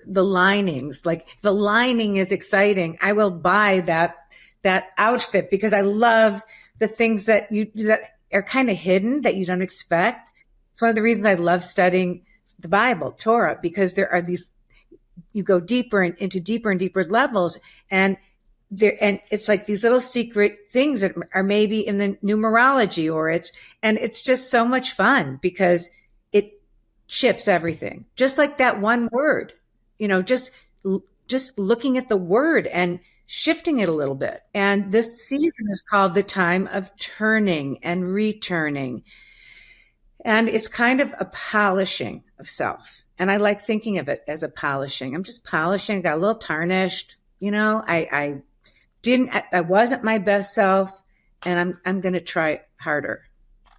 linings. Like, the lining is exciting, I will buy that outfit because I love the things that are kind of hidden that you don't expect. It's one of the reasons I love studying the Bible, Torah, because there are these, you go deeper into deeper and deeper levels, and it's like these little secret things that are maybe in the numerology, and it's just so much fun because it shifts everything. Just like that one word, just looking at the word and shifting it a little bit. And this season is called the time of turning and returning. And it's kind of a polishing of self. And I like thinking of it as a polishing. I'm just polishing, got a little tarnished, I wasn't my best self, and I'm going to try harder.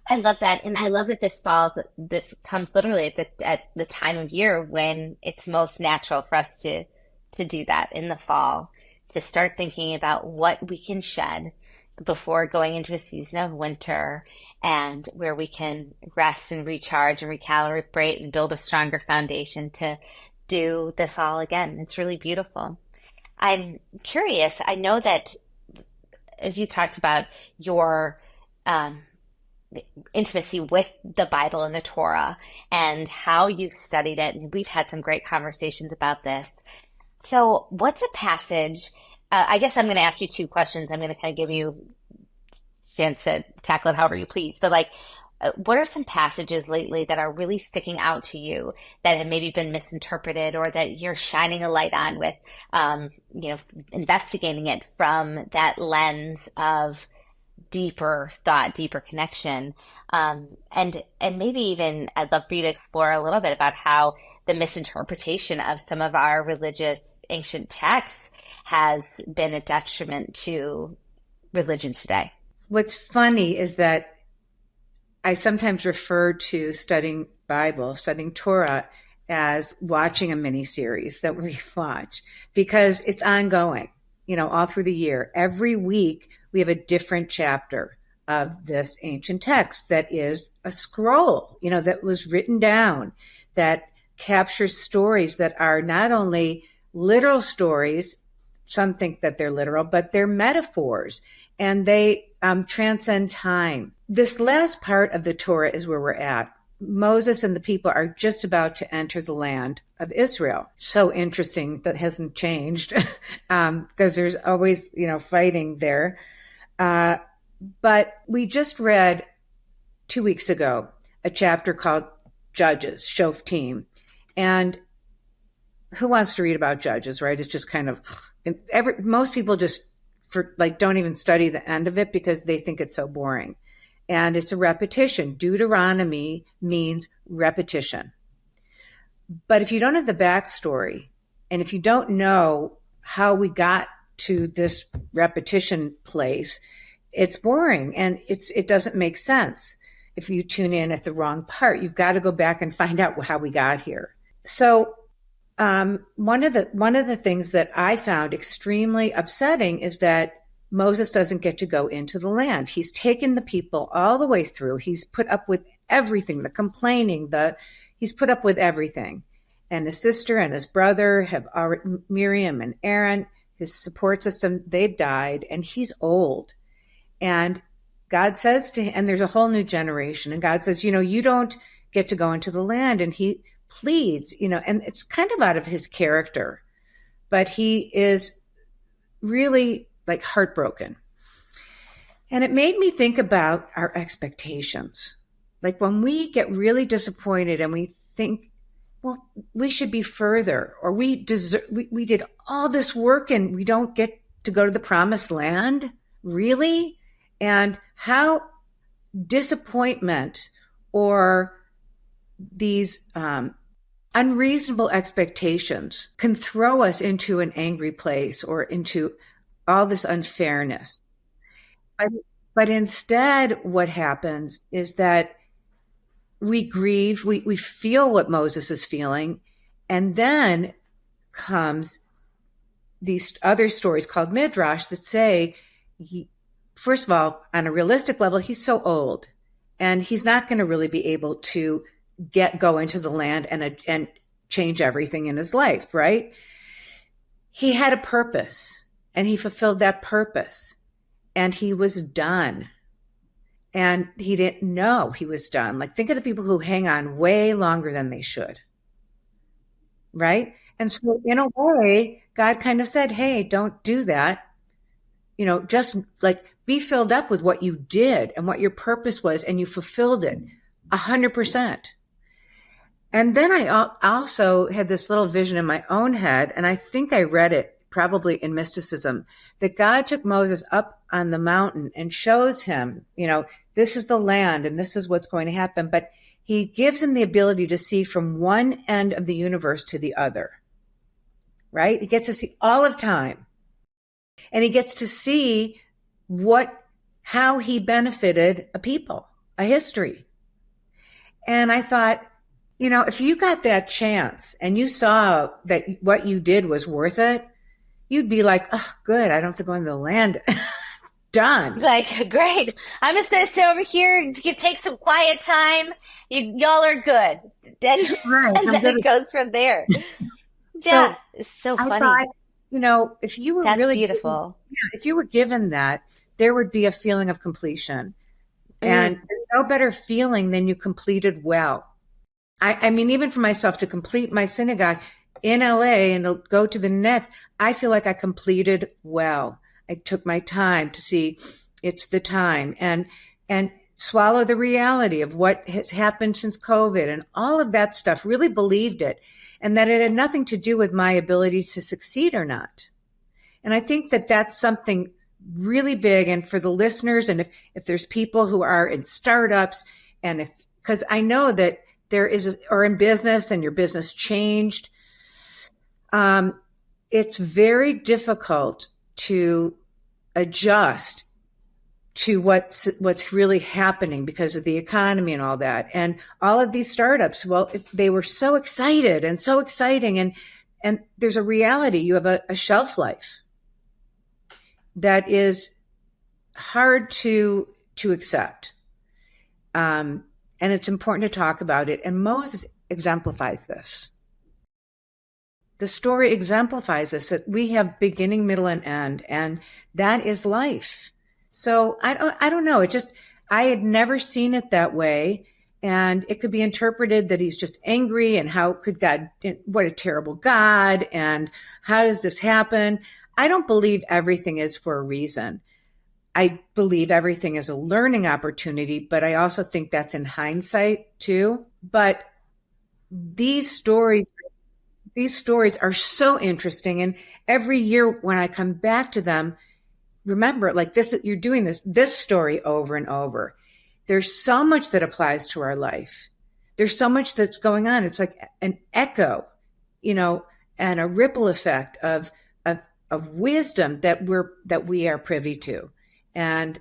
I love that. And I love that this comes literally at the time of year when it's most natural for us to do that, in the fall, to start thinking about what we can shed before going into a season of winter, and where we can rest and recharge and recalibrate and build a stronger foundation to do this all again. It's really beautiful. I'm curious. I know that you talked about your intimacy with the Bible and the Torah and how you've studied it. And we've had some great conversations about this. So what's a passage? I guess I'm going to ask you two questions. I'm going to kind of give you a chance to tackle it however you please. But what are some passages lately that are really sticking out to you that have maybe been misinterpreted or that you're shining a light on with, you know, investigating it from that lens of deeper thought, deeper connection, and maybe even I'd love for you to explore a little bit about how the misinterpretation of some of our religious ancient texts has been a detriment to religion today. What's funny is that I sometimes refer to studying Bible, studying Torah, as watching a mini series that we watch because it's ongoing, you know, all through the year. Every week we have a different chapter of this ancient text that is a scroll, you know, that was written down, that captures stories that are not only literal stories, some think that they're literal, but they're metaphors and they transcend time. This last part of the Torah is where we're at. Moses and the people are just about to enter the land of Israel. So interesting that hasn't changed because there's always, you know, fighting there. But we just read 2 weeks ago a chapter called Judges, Shoftim. And who wants to read about judges, right? It's just kind of, most people just don't even study the end of it because they think it's so boring. And it's a repetition. Deuteronomy means repetition. But if you don't have the backstory, and if you don't know how we got to this repetition place, it's boring and it doesn't make sense. If you tune in at the wrong part, you've got to go back and find out how we got here. So one of the things that I found extremely upsetting is that Moses doesn't get to go into the land. He's taken the people all the way through. He's put up with everything, the complaining, he's put up with everything. And his sister and his brother have already, Miriam and Aaron, his support system, they've died and he's old. And God says to him, and there's a whole new generation, and God says, you know, you don't get to go into the land. And he pleads, you know, and it's kind of out of his character, but he is really like heartbroken. And it made me think about our expectations. Like when we get really disappointed and we think, well, we should be further, or we did all this work and we don't get to go to the promised land, really? And how disappointment or these unreasonable expectations can throw us into an angry place or into all this unfairness. But instead, what happens is that we grieve, we feel what Moses is feeling, and then comes these other stories called Midrash that say, first of all, on a realistic level, he's so old, and he's not going to really be able to go into the land and change everything in his life, right? He had a purpose, and he fulfilled that purpose, and he was done. And he didn't know he was done. Like, think of the people who hang on way longer than they should, right? And so in a way, God kind of said, hey, don't do that. You know, just like be filled up with what you did and what your purpose was, and you fulfilled it 100%. And then I also had this little vision in my own head, and I think I read it probably in mysticism, that God took Moses up on the mountain and shows him, you know, this is the land and this is what's going to happen. But he gives him the ability to see from one end of the universe to the other, right? He gets to see all of time, and he gets to see how he benefited a people, a history. And I thought, you know, if you got that chance and you saw that what you did was worth it, you'd be like, oh, good, I don't have to go into the land. Done. Like, great. I'm just going to sit over here and take some quiet time. Y'all are good. Right. And then it goes from there. Yeah. So it's so I funny. thought, you know, if you were That's really beautiful. if you were given that, there would be a feeling of completion. And there's no better feeling than you completed well. I mean, even for myself, to complete my synagogue in LA and to go to the next, I feel like I completed well. I took my time to see it's the time. And swallow the reality of what has happened since COVID and all of that stuff, really believed it, and that it had nothing to do with my ability to succeed or not. And I think that that's something really big. And for the listeners, and if there's people who are in startups, and because I know that there is, or in business and your business changed, it's very difficult to adjust to what's really happening because of the economy and all that. And all of these startups, well, they were so excited and so exciting. And there's a reality. You have a shelf life that is hard to accept. And it's important to talk about it. And Moses exemplifies this. The story exemplifies this, that we have beginning, middle, and end, and that is life. So I don't know. I had never seen it that way. And it could be interpreted that he's just angry, and how could God, what a terrible God, and how does this happen? I don't believe everything is for a reason. I believe everything is a learning opportunity, but I also think that's in hindsight too. But these stories are so interesting. And every year when I come back to them, remember, like this, you're doing this story over and over. There's so much that applies to our life. There's so much that's going on. It's like an echo, and a ripple effect of wisdom that we are privy to. And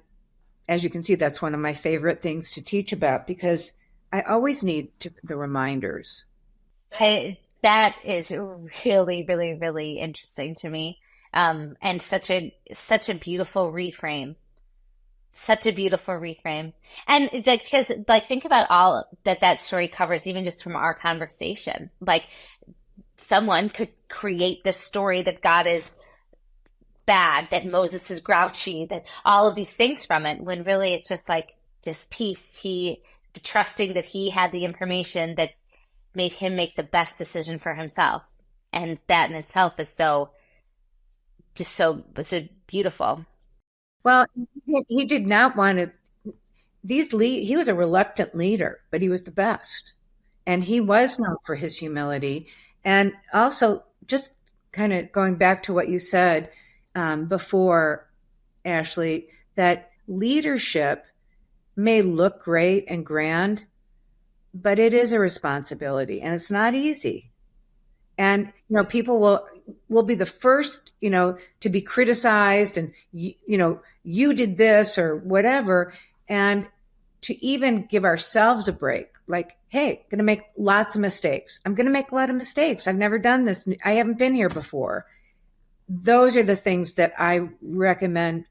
as you can see, that's one of my favorite things to teach about, because I always need the reminders. That is really, really, really interesting to me. And such a beautiful reframe. Such a beautiful reframe. And because think about all that story covers, even just from our conversation. Like, someone could create this story that God is bad, that Moses is grouchy, that all of these things from it, when really it's just like this peace, trusting that he had the information that made him make the best decision for himself. And that in itself is so beautiful. Well, he did not want to, he was a reluctant leader, but he was the best. And he was known for his humility. And also, just kind of going back to what you said before, Ashley, that leadership may look great and grand, but it is a responsibility, and it's not easy. And, people will be the first, to be criticized, and, you did this or whatever. And to even give ourselves a break, like, hey, going to make lots of mistakes. I'm going to make a lot of mistakes. I've never done this. I haven't been here before. Those are the things that I recommend,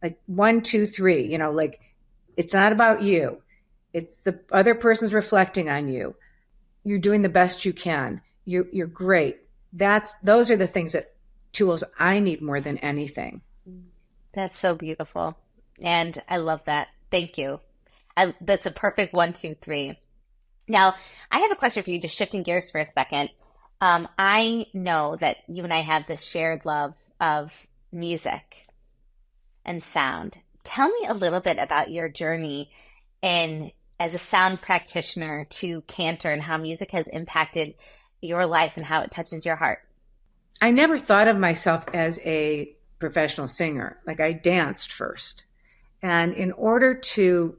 like 1, 2, 3, like, it's not about you. It's the other person's reflecting on you. You're doing the best you can. You're great. Those are the tools I need more than anything. That's so beautiful. And I love that. Thank you. That's a perfect 1, 2, 3. Now, I have a question for you, just shifting gears for a second. I know that you and I have this shared love of music and sound. Tell me a little bit about your journey as a sound practitioner to Cantor, and how music has impacted your life and how it touches your heart. I never thought of myself as a professional singer. Like, I danced first. And in order to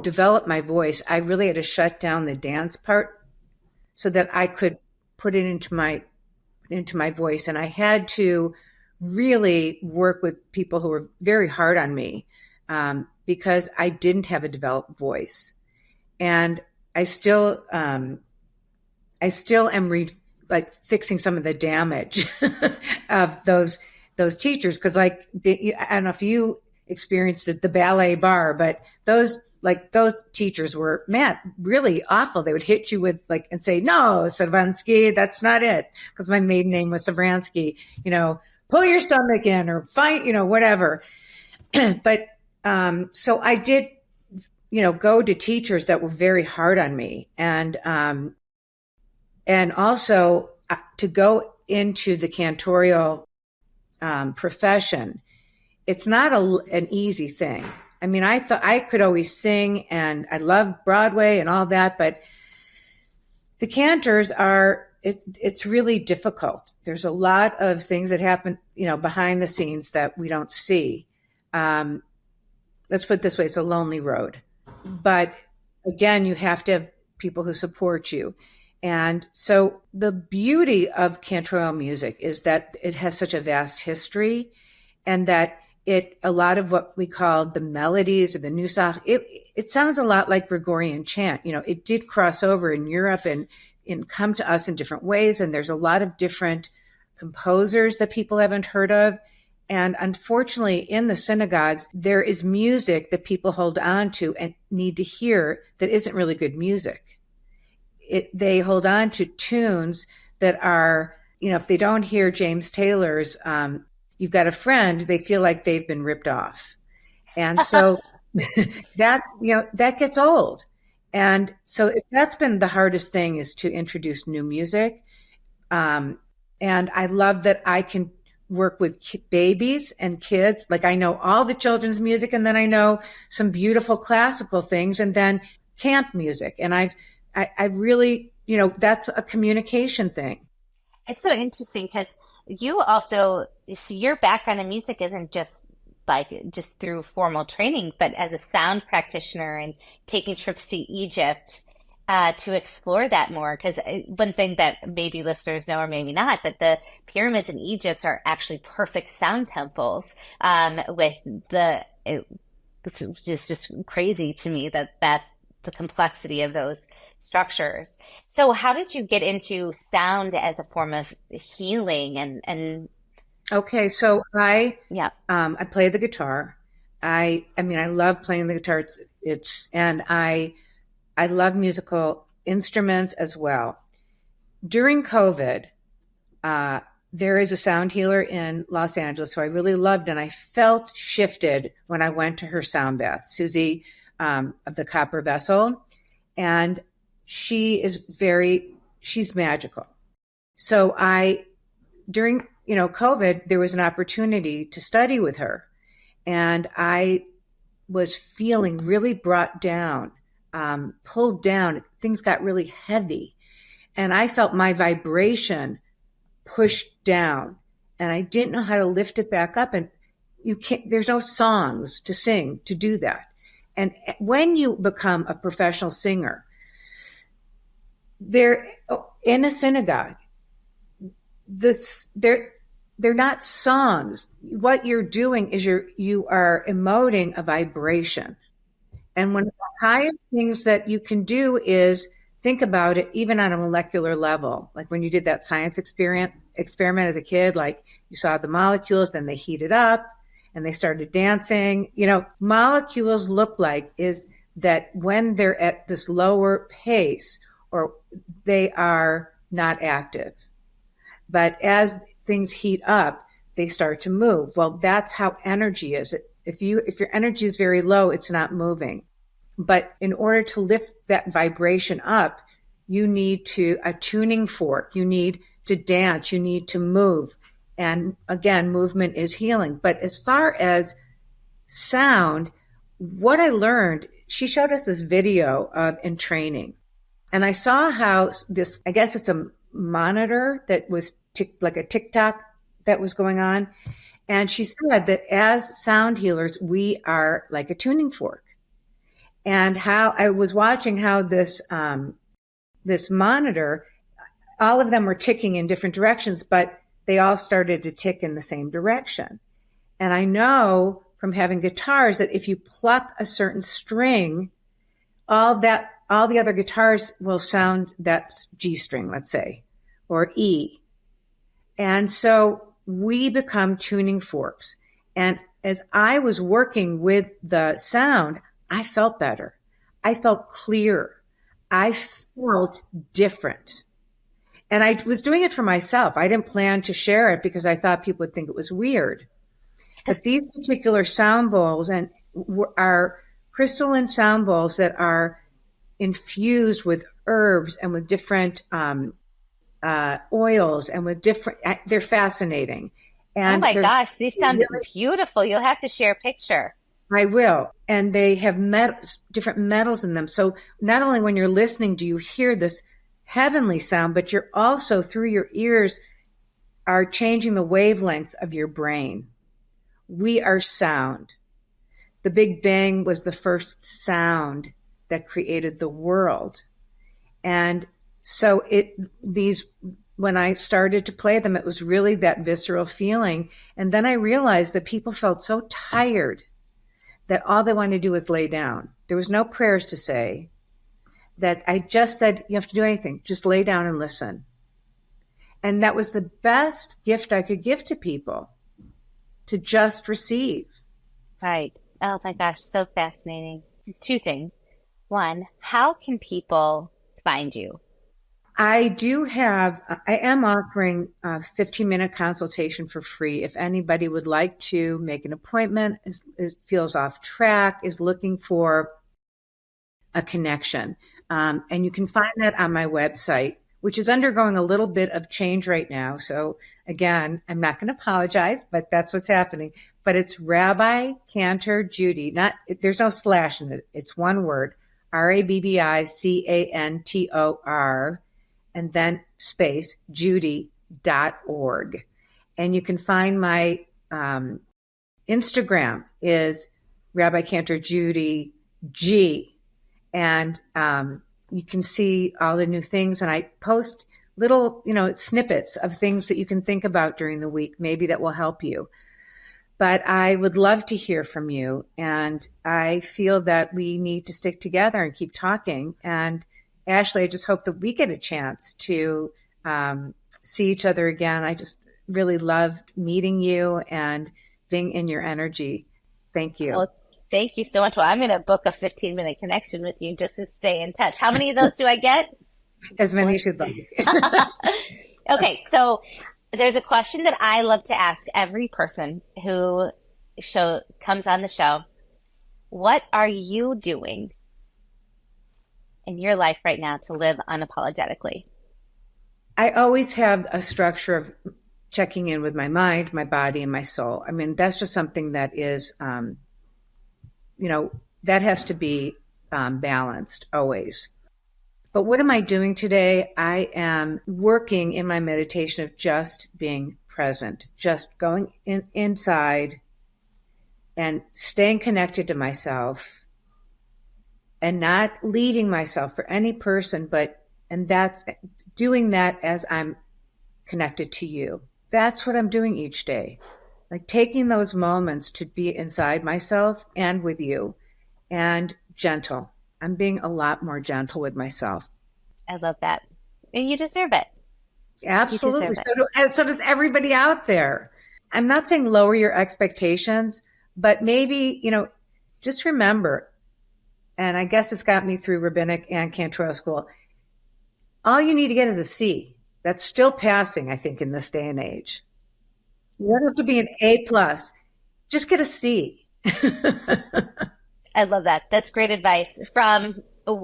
develop my voice, I really had to shut down the dance part so that I could put it into my voice. And I had to really work with people who were very hard on me because I didn't have a developed voice. And I still am fixing some of the damage of those teachers. Cause I don't know if you experienced it, the ballet bar, but those teachers were, really awful. They would hit you with and say, no, Savransky, that's not it. Cause my maiden name was Savransky, pull your stomach in or fight, whatever. But, so I did, go to teachers that were very hard on me, and also to go into the cantorial profession. It's not an easy thing. I mean, I thought I could always sing and I love Broadway and all that, but the Cantors are, it's really difficult. There's a lot of things that happen, behind the scenes that we don't see. Let's put it this way, it's a lonely road. But again, you have to have people who support you. And so the beauty of cantorial music is that it has such a vast history, and that a lot of what we call the melodies or the nusach, it sounds a lot like Gregorian chant. It did cross over in Europe and come to us in different ways. And there's a lot of different composers that people haven't heard of. And unfortunately, in the synagogues, there is music that people hold on to and need to hear that isn't really good music. They hold on to tunes that are, if they don't hear James Taylor's You've Got a Friend, they feel like they've been ripped off. And so that gets old. And so that's been the hardest thing, is to introduce new music. And I love that I can work with babies and kids. Like, I know all the children's music, and then I know some beautiful classical things, and then camp music. And I really, that's a communication thing. It's so interesting because you also, so your background in music isn't just through formal training, but as a sound practitioner and taking trips to Egypt to explore that more. Because one thing that maybe listeners know or maybe not, that the pyramids in Egypt are actually perfect sound temples. It's just crazy to me that the complexity of those structures. So how did you get into sound as a form of healing and Okay, so I yeah. I play the guitar. I mean, I love playing the guitar. And I love musical instruments as well. During COVID, there is a sound healer in Los Angeles who I really loved, and I felt shifted when I went to her sound bath, Susie of the Copper Vessel, and she's magical. So during COVID, there was an opportunity to study with her, and I was feeling really brought down, pulled down. Things got really heavy, and I felt my vibration pushed down, and I didn't know how to lift it back up. And there's no songs to sing to do that. And when you become a professional singer, they're in a synagogue, they're not songs. What you're doing is you are emoting a vibration. And one of the highest things that you can do is think about it even on a molecular level. Like when you did that science experiment as a kid, like you saw the molecules, then they heated up and they started dancing. Molecules look like is that when they're at this lower pace, or they are not active. But as things heat up, they start to move. Well, that's how energy is. If your energy is very low, it's not moving. But in order to lift that vibration up, you need a tuning fork. You need to dance. You need to move. And again, movement is healing. But as far as sound, what I learned, she showed us this video in training. And I saw how I guess it's a monitor that was like a TikTok that was going on. And she said that as sound healers, we are like a tuning fork. And how I was watching how this monitor, all of them were ticking in different directions, but they all started to tick in the same direction. And I know from having guitars that if you pluck a certain string, all the other guitars will sound that G string, let's say, or E. And so we become tuning forks. And as I was working with the sound, I felt better. I felt clear. I felt different. And I was doing it for myself. I didn't plan to share it because I thought people would think it was weird. But these particular sound bowls are crystalline sound bowls that are infused with herbs and with different oils and with different, they're fascinating. And oh my gosh, these sound beautiful. You'll have to share a picture. I will. And they have different metals in them. So not only when you're listening do you hear this heavenly sound, but you're also through your ears are changing the wavelengths of your brain. We are sound. The Big Bang was the first sound that created the world. And so when I started to play them, it was really that visceral feeling. And then I realized that people felt so tired that all they wanted to do was lay down. There was no prayers to say. That I just said, you have to do anything. Just lay down and listen. And that was the best gift I could give to people, to just receive. Right. Oh my gosh, so fascinating. Two things. One, how can people find you? I am offering a 15-minute consultation for free. If anybody would like to make an appointment, feels off track, is looking for a connection. And you can find that on my website, which is undergoing a little bit of change right now. So again, I'm not going to apologize, but that's what's happening. But it's Rabbi Cantor Judy. There's no slash in it. It's one word, RABBICANTOR, and then space, Judy.org. And you can find my Instagram is Rabbi Cantor Judy G. And you can see all the new things. And I post little, snippets of things that you can think about during the week, maybe that will help you. But I would love to hear from you. And I feel that we need to stick together and keep talking. And Ashley, I just hope that we get a chance to see each other again. I just really loved meeting you and being in your energy. Thank you. Well, thank you so much. Well, I'm going to book a 15-minute connection with you just to stay in touch. How many of those do I get? As many as you'd like. Okay, so there's a question that I love to ask every person who comes on the show. What are you doing in your life right now to live unapologetically? I always have a structure of checking in with my mind, my body, and my soul. I mean, that's just something that is, that has to be balanced always. But what am I doing today? I am working in my meditation of just being present, just going inside and staying connected to myself and not leaving myself for any person, and that's doing that as I'm connected to you. That's what I'm doing each day. Like taking those moments to be inside myself and with you and gentle. I'm being a lot more gentle with myself. I love that. And you deserve it. Absolutely. So does everybody out there. I'm not saying lower your expectations, but maybe, just remember, and I guess this got me through rabbinic and cantorial school, all you need to get is a C. That's still passing, I think, in this day and age. You don't have to be an A+. Just get a C. I love that. That's great advice from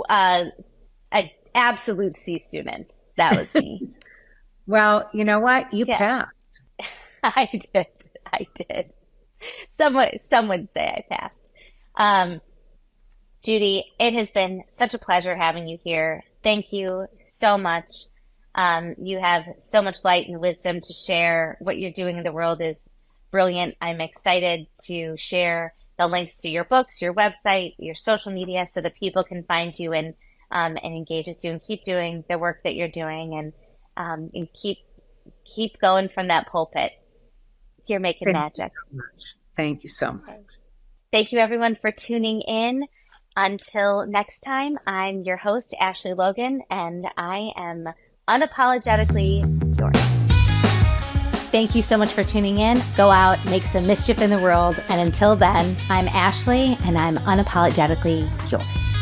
an absolute C student. That was me. Well, you know what? You passed. I did. Some would say I passed. Judy, it has been such a pleasure having you here. Thank you so much. You have so much light and wisdom to share. What you're doing in the world is brilliant. I'm excited to share the links to your books, your website, your social media so that people can find you and engage with you and keep doing the work that you're doing and keep going from that pulpit. You're making magic. Thank you so much. Thank you everyone for tuning in. Until next time, I'm your host, Ashley Logan, and I am unapologetically yours. Thank you so much for tuning in. Go out, make some mischief in the world. And until then, I'm Ashley, and I'm unapologetically yours.